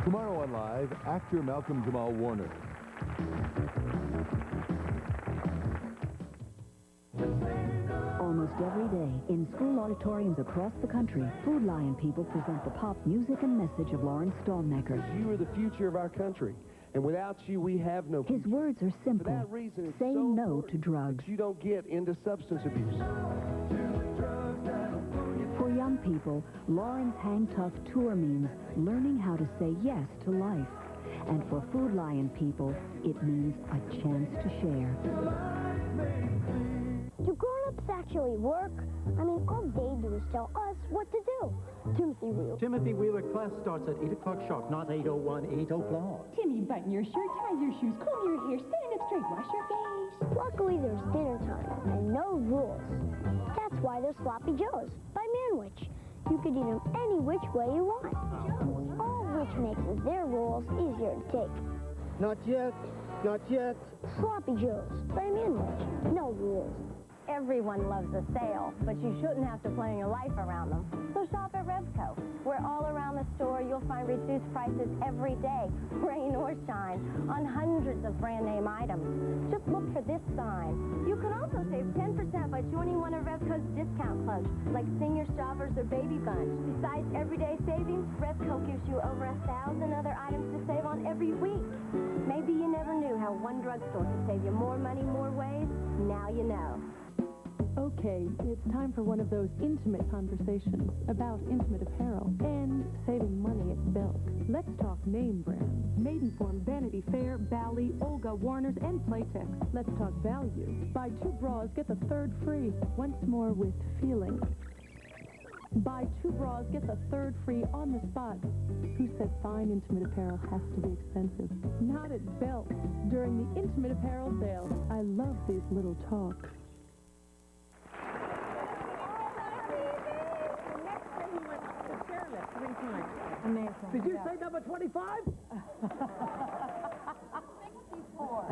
Tomorrow on Live, actor Malcolm Jamal Warner. Almost every day, in school auditoriums across the country, Food Lion people present the pop music and message of Lawrence Stalnecker. You are the future of our country, and without you, we have no future. His words are simple. For that reason, it's say so no to drugs. you don't get into substance abuse. For young people, Lawrence Hang Tough Tour means learning how to say yes to life. And for Food Lion people, it means a chance to share. You're gonna shops actually work? I mean, all they do is tell us what to do. Timothy Wheeler. Timothy Wheeler, class starts at 8 o'clock sharp, not 8:01, 8 o'clock. Timmy, button your shirt, tie your shoes, comb your hair, stand up straight, wash your face. Luckily, there's dinner time and no rules. That's why there's Sloppy Joes by Manwich. You can eat them any which way you want. All which makes their rules easier to take. Not yet. Not yet. Sloppy Joes by Manwich. No rules. Everyone loves a sale, but you shouldn't have to plan your life around them. So shop at Revco, where all around the store you'll find reduced prices every day, rain or shine, on hundreds of brand name items. Just look for this sign. You can also save 10% by joining one of Revco's discount clubs, like Senior Shoppers or Baby Bunch. Besides everyday savings, Revco gives you over 1,000 other items to save on every week. Maybe you never knew how one drugstore could save you more money more ways. Now you know. Okay, it's time for one of those intimate conversations about intimate apparel and saving money at Belk. Let's talk name brands. Maidenform, Vanity Fair, Bally, Olga, Warner's, and Playtex. Let's talk value. Buy 2 bras, get the 3rd free. Once more with feeling. Buy 2 bras, get the 3rd free on the spot. Who said fine intimate apparel has to be expensive? Not at Belk. During the intimate apparel sale. I love these little talks. Amazing. Did you say number 25? 64.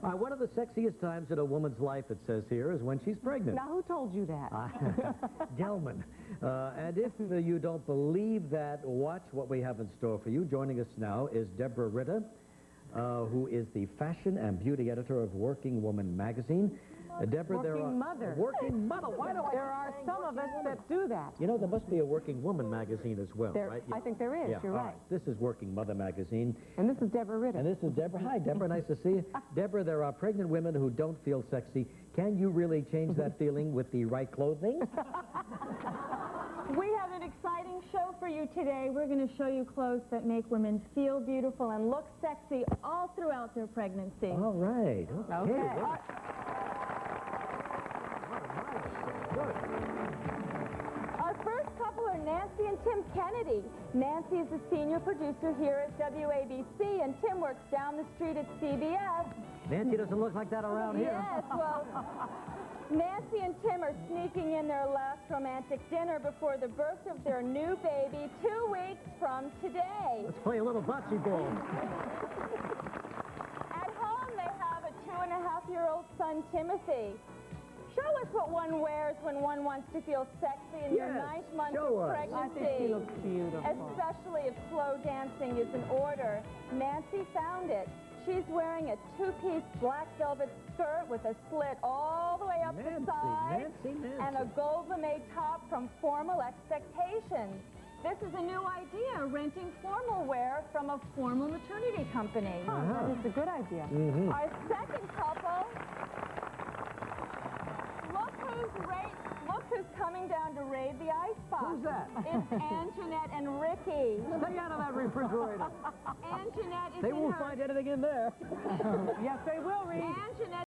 One of the sexiest times in a woman's life, it says here, is when she's pregnant. Now, who told you that? Gelman. And if you don't believe that, watch what we have in store for you. Joining us now is Deborah Ritter, who is the fashion and beauty editor of Working Woman magazine. Deborah, Working Mother. Working Mother. Why do I There are some of us that do that. You know, there must be a Working Woman magazine as well, right? I think there is. Yeah. You're right. This is Working Mother magazine. And this is Deborah Ritter. And this is Deborah. Hi, Deborah. Nice to see you. Deborah, there are pregnant women who don't feel sexy. Can you really change that feeling with the right clothing? We have an exciting show for you today. We're going to show you clothes that make women feel beautiful and look sexy all throughout their pregnancy. All right. Okay. Our first couple are Nancy and Tim Kennedy. Nancy is a senior producer here at WABC, and Tim works down the street at CBS. Nancy doesn't look like that around here. Yes, well, Nancy and Tim are sneaking in their last romantic dinner before the birth of their new baby 2 weeks from today. Let's play a little bocce ball. At home, they have a 2.5-year-old son, Timothy. Show us what one wears when one wants to feel sexy in your 9th month of pregnancy. I think she looks beautiful. Especially if slow dancing is in order. Nancy found it. She's wearing a 2-piece black velvet skirt with a slit all the way up the side and a gold lame top from Formal Expectations. This is a new idea, renting formal wear from a formal maternity company. That is a good idea. Our second couple, look who's coming down to raid the icebox. Who's that? It's Anjanette and Ricky. Stay out of that refrigerator. Anjanette is They won't find anything in there. Yes, they will, Reed. Anjanette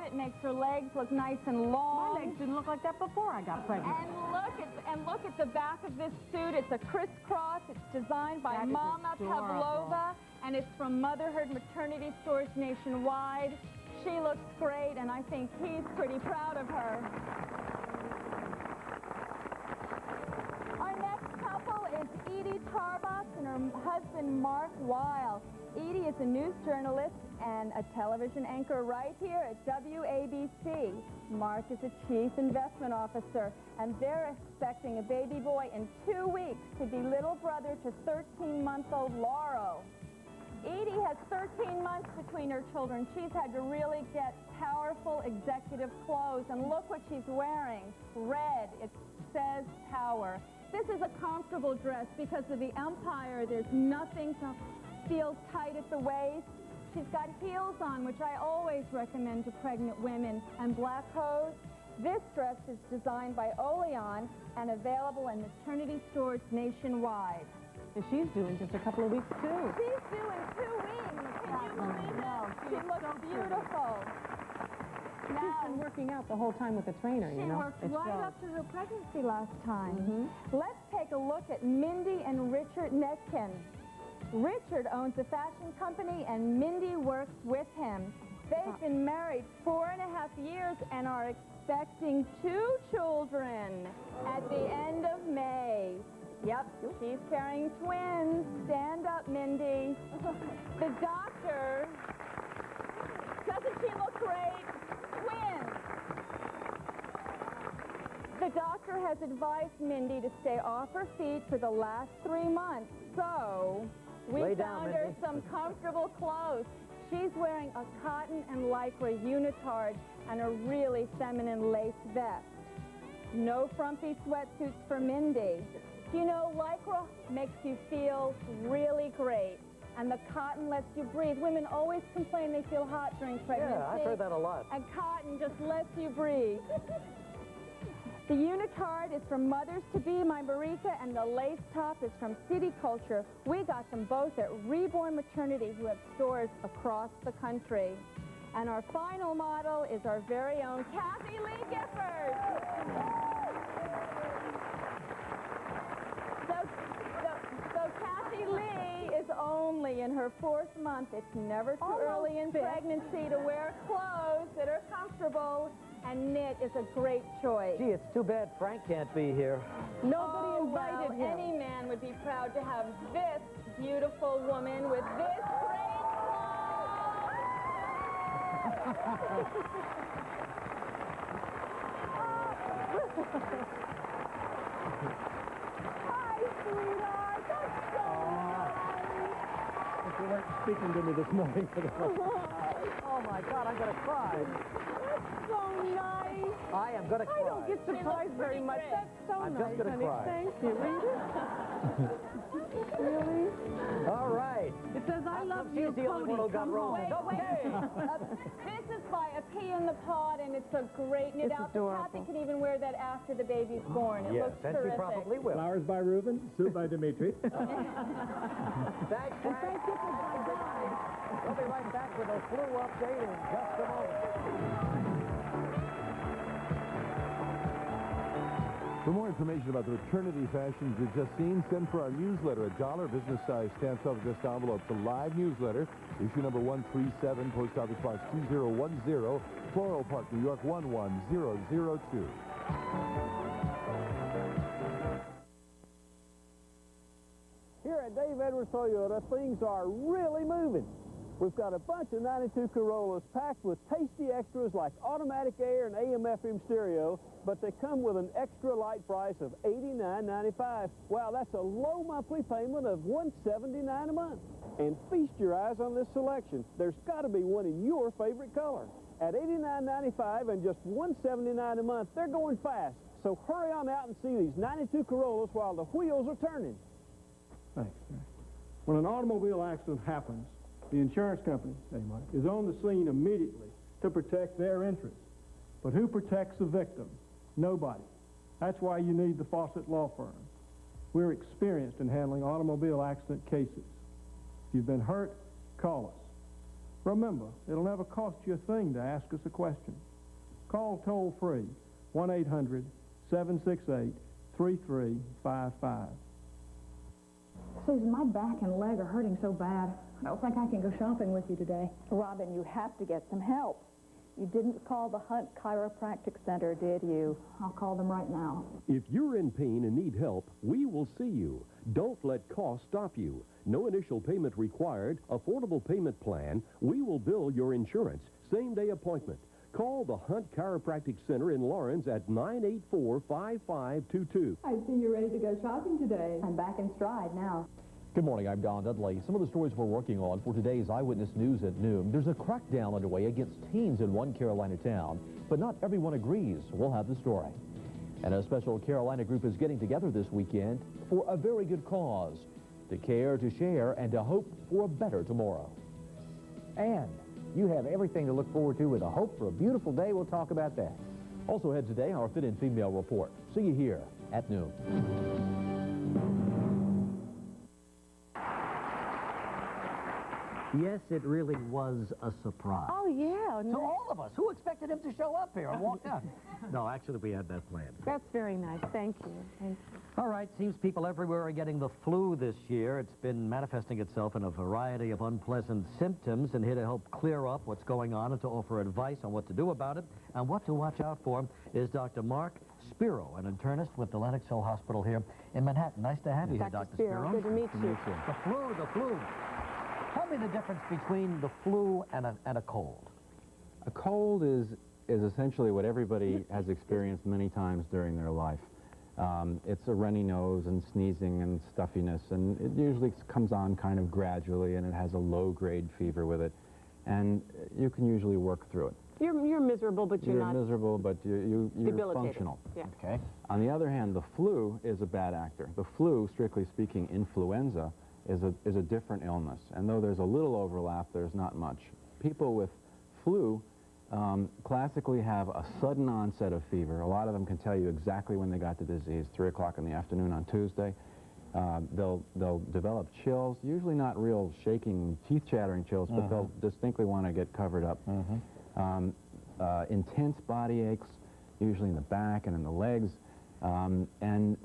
It makes her legs look nice and long. My legs didn't look like that before I got pregnant. And look at the back of this suit. It's a crisscross. It's designed by Mama Pavlova, and it's from Motherhood maternity stores nationwide. She looks great, and I think he's pretty proud of her. Our next couple is Edie Tarbach and her husband, Mark Weil. Edie is a news journalist and a television anchor right here at WABC. Mark is a chief investment officer, and they're expecting a baby boy in 2 weeks to be little brother to 13-month-old Laurel. Edie has 13 months between her children. She's had to really get powerful executive clothes, and look what she's wearing. Red. It says power. This is a comfortable dress because of the Empire. There's nothing to feel tight at the waist. She's got heels on, which I always recommend to pregnant women, and black hose. This dress is designed by Oleon and available in maternity stores nationwide. And she's doing just a couple of weeks, too. She's due in 2 weeks. Can you believe it? She looks beautiful. She's been working out the whole time with a trainer, you know. She worked right up to her pregnancy last time. Let's take a look at Mindy and Richard Netkin. Richard owns a fashion company, and Mindy works with him. They've been married 4.5 years and are expecting 2 children at the end of May. Yep, she's carrying twins. Stand up, Mindy. The doctor, doesn't she look great? Twins. The doctor has advised Mindy to stay off her feet for the last 3 months, so we found her some comfortable clothes. She's wearing a cotton and lycra unitard and a really feminine lace vest. No frumpy sweatsuits for Mindy. You know, lycra makes you feel really great, and the cotton lets you breathe. Women always complain they feel hot during pregnancy. Yeah, I've heard that a lot. And cotton just lets you breathe. The unitard is from Mothers-to-Be, my Marika, and the lace top is from City Culture. We got them both at Reborn Maternity, who have stores across the country. And our final model is our very own Kathie Lee Gifford. So Kathie Lee is only in her 4th month. It's never too early in pregnancy to wear clothes that are comfortable, and knit is a great choice. Gee, it's too bad Frank can't be here. Nobody invited him. Any man would be proud to have this beautiful woman with this great Hi, sweetheart. That's so If you weren't speaking to me this morning for the first time. Oh, my God, I'm going to cry. That's so nice. I am going to cry. I don't get surprised very much. That's so I'm nice, just going to honey. cry. Thank you. Read it. Really? All right. It says, I love She's you, the only Cody. one who got Come wrong. home. Okay. This is by A Pea in the Pod, and it's a great knit It's outfit. adorable. Kathy can even wear that after the baby's born. It Yes, looks and terrific. she probably will. Flowers by Reuben, soup by Dimitri. Thanks, Frank. We'll be right back with a flu update in just a moment. For more information about the maternity fashions you've just seen, send for our newsletter, $1 business size stamped self-addressed envelopes, a live newsletter, issue number 137, Post Office Box 2010, Floral Park, New York 11002. Here at Dave Edwards Toyota, things are really moving. We've got a bunch of 92 Corollas packed with tasty extras like automatic air and AM/FM stereo, but they come with an extra light price of $89.95. Wow, that's a low monthly payment of $179 a month. And feast your eyes on this selection. There's got to be one in your favorite color. At $89.95 and just $179 a month, they're going fast. So hurry on out and see these 92 Corollas while the wheels are turning. Thanks. When an automobile accident happens, the insurance company is on the scene immediately to protect their interests. But who protects the victim? Nobody. That's why you need the Fawcett Law Firm. We're experienced in handling automobile accident cases. If you've been hurt, call us. Remember, it'll never cost you a thing to ask us a question. Call toll-free, 1-800-768-3355. Susan, my back and leg are hurting so bad. I don't think I can go shopping with you today. Robin, you have to get some help. You didn't call the Hunt Chiropractic Center, did you? I'll call them right now. If you're in pain and need help, we will see you. Don't let cost stop you. No initial payment required, affordable payment plan. We will bill your insurance. Same-day appointment. Call the Hunt Chiropractic Center in Lawrence at 984-5522. I see you're ready to go shopping today. I'm back in stride now. Good morning, I'm Don Dudley. Some of the stories we're working on for today's Eyewitness News at noon. There's a crackdown underway against teens in one Carolina town, but not everyone agrees. We'll have the story. And a special Carolina group is getting together this weekend for a very good cause, to care, to share, and to hope for a better tomorrow. And you have everything to look forward to with a hope for a beautiful day. We'll talk about that. Also ahead today, our Fit-In Female Report. See you here at noon. Yes, it really was a surprise. Oh, yeah. To all of us. Who expected him to show up here and walk down? No, actually, we had that planned. That's very nice. Thank you. Thank you. All right, seems people everywhere are getting the flu this year. It's been manifesting itself in a variety of unpleasant symptoms, and here to help clear up what's going on and to offer advice on what to do about it and what to watch out for is Dr. Mark Spiro, an internist with the Lenox Hill Hospital here in Manhattan. Nice to have you here, Dr. Spiro. Good to meet you. The flu. Tell me the difference between the flu and a cold. A cold is essentially what everybody has experienced many times during their life. It's a runny nose and sneezing and stuffiness, and it usually comes on kind of gradually, and it has a low-grade fever with it, and you can usually work through it. You're miserable, but you're not miserable, but you're debilitated. functional. Yeah. Okay. On the other hand, the flu is a bad actor. The flu, strictly speaking, influenza, is a different illness, and though there's a little overlap, there's not much. People with flu classically have a sudden onset of fever. A lot of them can tell you exactly when they got the disease, 3 o'clock in the afternoon on Tuesday. They'll develop chills, usually not real shaking, teeth-chattering chills, but they'll distinctly want to get covered up. Intense body aches, usually in the back and in the legs, and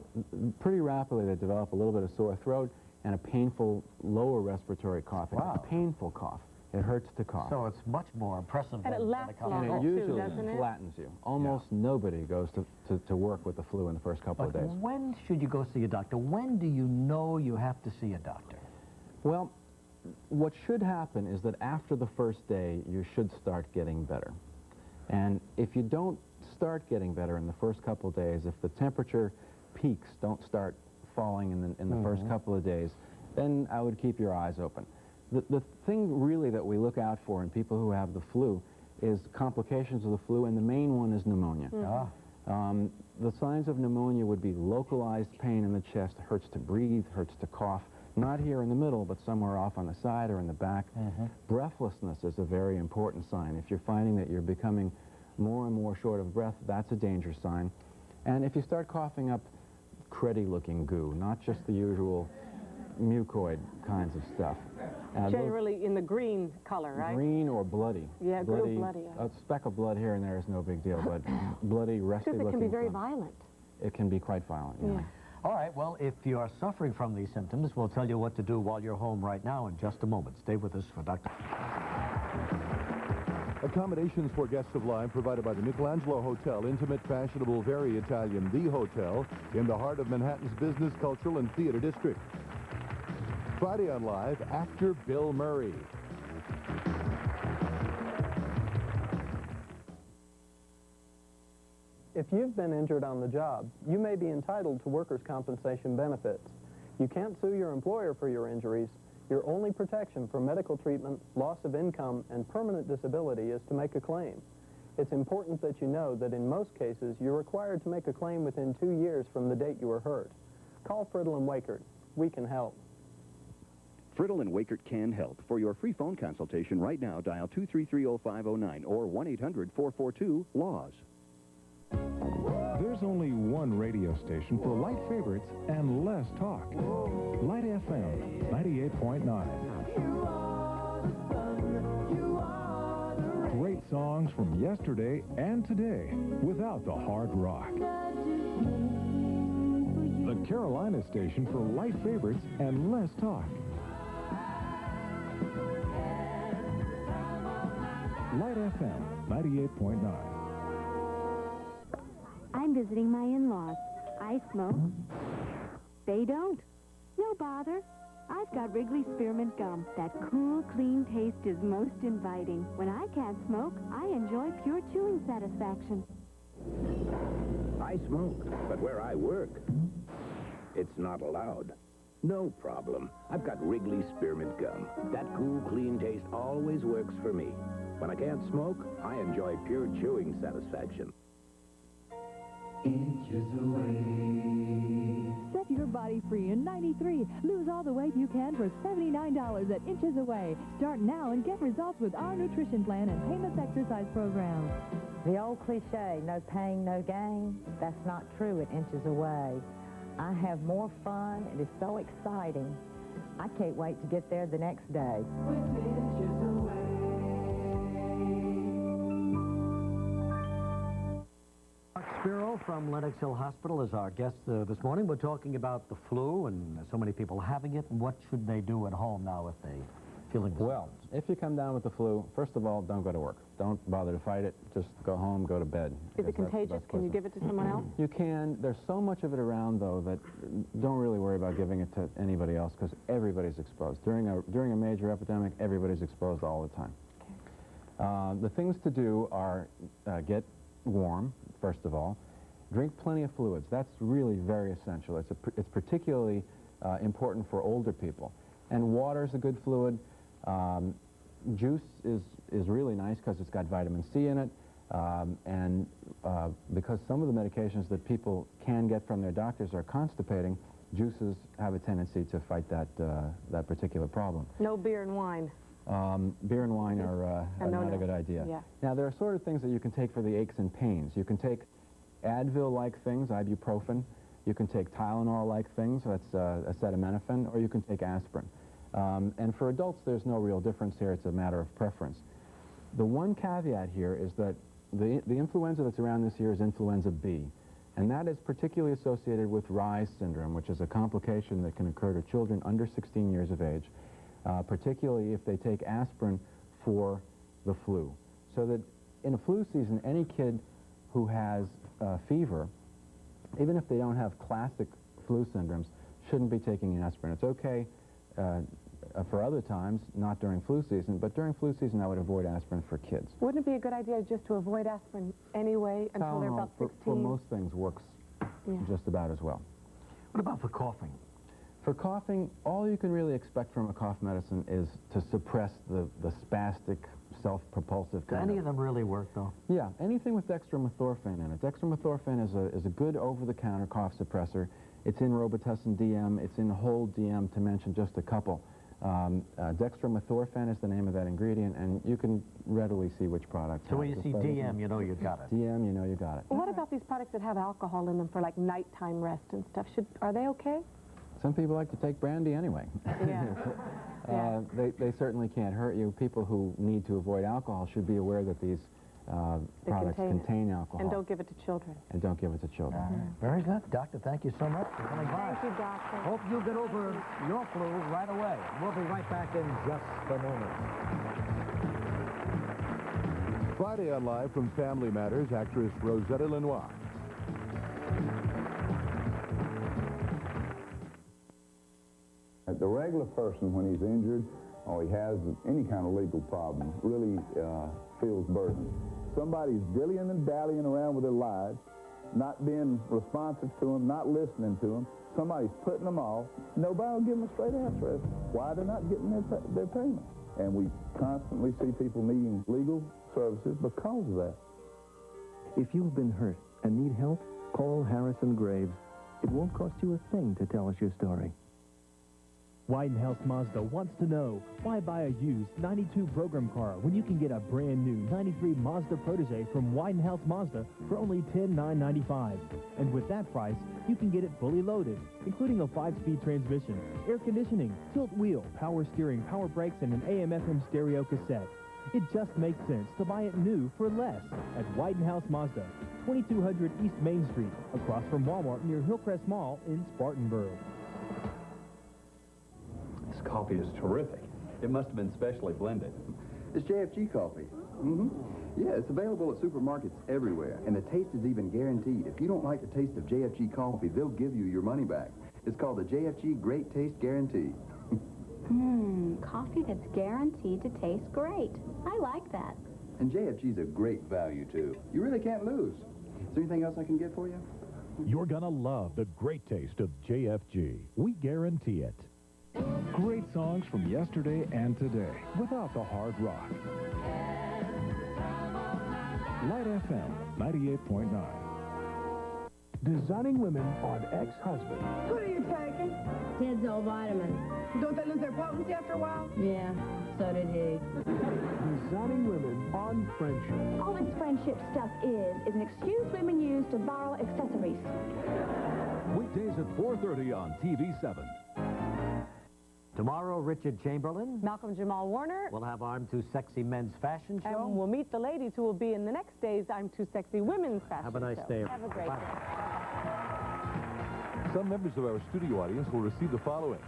pretty rapidly they develop a little bit of sore throat and a painful lower respiratory cough. It's a painful cough. It hurts to cough. So it's much more impressive and than it lasts and it usually flattens you. Almost nobody goes to work with the flu in the first couple of days. When should you go see a doctor? When do you know you have to see a doctor? Well, what should happen is that after the first day, you should start getting better. And if you don't start getting better in the first couple of days, if the temperature peaks don't start falling in the first couple of days, then I would keep your eyes open. The thing really that we look out for in people who have the flu is complications of the flu, and the main one is pneumonia. The signs of pneumonia would be localized pain in the chest, hurts to breathe, hurts to cough, not here in the middle, but somewhere off on the side or in the back. Breathlessness is a very important sign. If you're finding that you're becoming more and more short of breath, that's a danger sign. And if you start coughing up cruddy-looking goo, not just the usual mucoid kinds of stuff. Generally in the green color, right? Green or bloody. Yeah, bloody. A speck of blood here and there is no big deal, but bloody, rusty-looking. Because it can be very violent. It can be quite violent, yeah. All right, well, if you are suffering from these symptoms, we'll tell you what to do while you're home right now in just a moment. Stay with us for Dr. Accommodations for guests of Lyme provided by the Michelangelo Hotel, intimate, fashionable, very Italian, the hotel in the heart of Manhattan's business, cultural, and theater district. Friday on Live, actor Bill Murray. If you've been injured on the job, you may be entitled to workers' compensation benefits. You can't sue your employer for your injuries. Your only protection from medical treatment, loss of income, and permanent disability is to make a claim. It's important that you know that in most cases, you're required to make a claim within 2 years from the date you were hurt. Call Friddle & Wakert. We can help. Friddle & Wakert can help. For your free phone consultation right now, dial 233-0509 or 1-800-442-LAWS. There's only one radio station for light favorites and less talk. Light FM 98.9. Great songs from yesterday and today without the hard rock. The Carolina station for light favorites and less talk. Light FM 98.9. I'm visiting my in-laws. I smoke. They don't. No bother. I've got Wrigley Spearmint Gum. That cool, clean taste is most inviting. When I can't smoke, I enjoy pure chewing satisfaction. I smoke, but where I work, it's not allowed. No problem. I've got Wrigley Spearmint Gum. That cool, clean taste always works for me. When I can't smoke, I enjoy pure chewing satisfaction. Inches away. Set your body free in 93. Lose all the weight you can for $79 at Inches Away. Start now and get results with our nutrition plan and painless exercise program. The old cliche, no pain, no gain, that's not true at Inches Away. I have more fun. It is so exciting. I can't wait to get there the next day. Mark Spiro from Lenox Hill Hospital is our guest this morning. We're talking about the flu and so many people having it. What should they do at home now if they feeling the Well, if you come down with the flu, first of all, don't go to work. Don't bother to fight it. Just go home, go to bed. Is it contagious? Can you give it to someone else? You can. There's so much of it around, though, that don't really worry about giving it to anybody else because everybody's exposed. During a major epidemic, everybody's exposed all the time. Okay. The things to do are get warm, first of all. Drink plenty of fluids. That's really very essential. It's particularly important for older people. And water's a good fluid. Juice is really nice because it's got vitamin C in it, and because some of the medications that people can get from their doctors are constipating, juices have a tendency to fight that particular problem. No beer and wine. Beer and wine are not a good idea. Yeah. Now, there are sort of things that you can take for the aches and pains. You can take Advil-like things, ibuprofen. You can take Tylenol-like things, that's acetaminophen, or you can take aspirin. And for adults, there's no real difference here. It's a matter of preference. The one caveat here is that the influenza that's around this year is influenza B, and that is particularly associated with Reye's syndrome, which is a complication that can occur to children under 16 years of age, particularly if they take aspirin for the flu. So that in a flu season, any kid who has fever, even if they don't have classic flu syndromes, shouldn't be taking aspirin. It's okay for other times, not during flu season, but during flu season I would avoid aspirin for kids. Wouldn't it be a good idea just to avoid aspirin anyway until they're about 16? For most things works just about as well. What about for coughing? For coughing, all you can really expect from a cough medicine is to suppress the spastic, self-propulsive kind. Do any of them really work, though? Yeah, anything with dextromethorphan in it. Dextromethorphan is a good over-the-counter cough suppressor. It's in Robitussin DM, it's in whole DM, to mention just a couple. Dextromethorphan is the name of that ingredient, and you can readily see which product. So when you see DM, you know you got it. DM, you know you got it. What about these products that have alcohol in them for like nighttime rest and stuff? Are they okay? Some people like to take brandy anyway. Yeah. They certainly can't hurt you. People who need to avoid alcohol should be aware that these products contain alcohol. And don't give it to children. And don't give it to children. Very good. Doctor, thank you so much for coming by. Thank you, Doctor. Hope you get over your flu right away. We'll be right back in just a moment. Friday on Live from Family Matters, actress Rosetta Lenoir. The regular person, when he's injured or he has any kind of legal problem, really feels burdened. Somebody's dillying and dallying around with their lives, not being responsive to them, not listening to them. Somebody's putting them off. Nobody will give them a straight answer as to why they're not getting their payment. And we constantly see people needing legal services because of that. If you've been hurt and need help, call Harrison Graves. It won't cost you a thing to tell us your story. Whitehouse Mazda wants to know, why buy a used 92 program car when you can get a brand new 93 Mazda Protege from Whitehouse Mazda for only $10,995? And with that price, you can get it fully loaded, including a 5-speed transmission, air conditioning, tilt wheel, power steering, power brakes, and an AM/FM stereo cassette. It just makes sense to buy it new for less at Whitehouse Mazda, 2200 East Main Street, across from Walmart near Hillcrest Mall in Spartanburg. This coffee is terrific. It must have been specially blended. It's JFG coffee. Yeah, it's available at supermarkets everywhere, and the taste is even guaranteed. If you don't like the taste of JFG coffee, they'll give you your money back. It's called the JFG Great Taste Guarantee. Coffee that's guaranteed to taste great. I like that. And JFG's a great value, too. You really can't lose. Is there anything else I can get for you? You're gonna love the great taste of JFG. We guarantee it. Great songs from yesterday and today without the hard rock. Light FM 98.9. Designing women on ex-husband. What are you taking? Kids' old vitamins. Don't they lose their potency after a while? Yeah, so did he. Designing women on friendship. All this friendship stuff is an excuse women use to borrow accessories. Weekdays at 4:30 on TV7. Tomorrow, Richard Chamberlain. Malcolm Jamal Warner. We'll have I'm Too Sexy Men's Fashion Show. And we'll meet the ladies who will be in the next day's I'm Too Sexy Women's Fashion Show. Have a nice day. Have a great day. Some members of our studio audience will receive the following.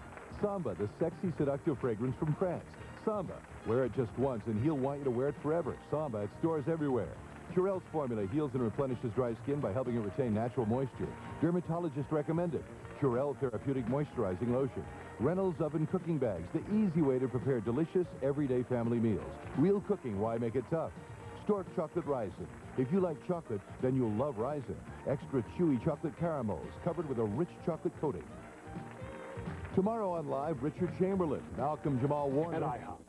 Samba, the sexy, seductive fragrance from France. Samba, wear it just once and he'll want you to wear it forever. Samba at stores everywhere. Curel's formula heals and replenishes dry skin by helping it retain natural moisture. Dermatologist recommended. Curel Therapeutic Moisturizing Lotion. Reynolds Oven Cooking Bags, the easy way to prepare delicious, everyday family meals. Real cooking, why make it tough? Stork Chocolate Raisin. If you like chocolate, then you'll love Raisin. Extra chewy chocolate caramels covered with a rich chocolate coating. Tomorrow on Live, Richard Chamberlain, Malcolm Jamal Warner. And IHOP.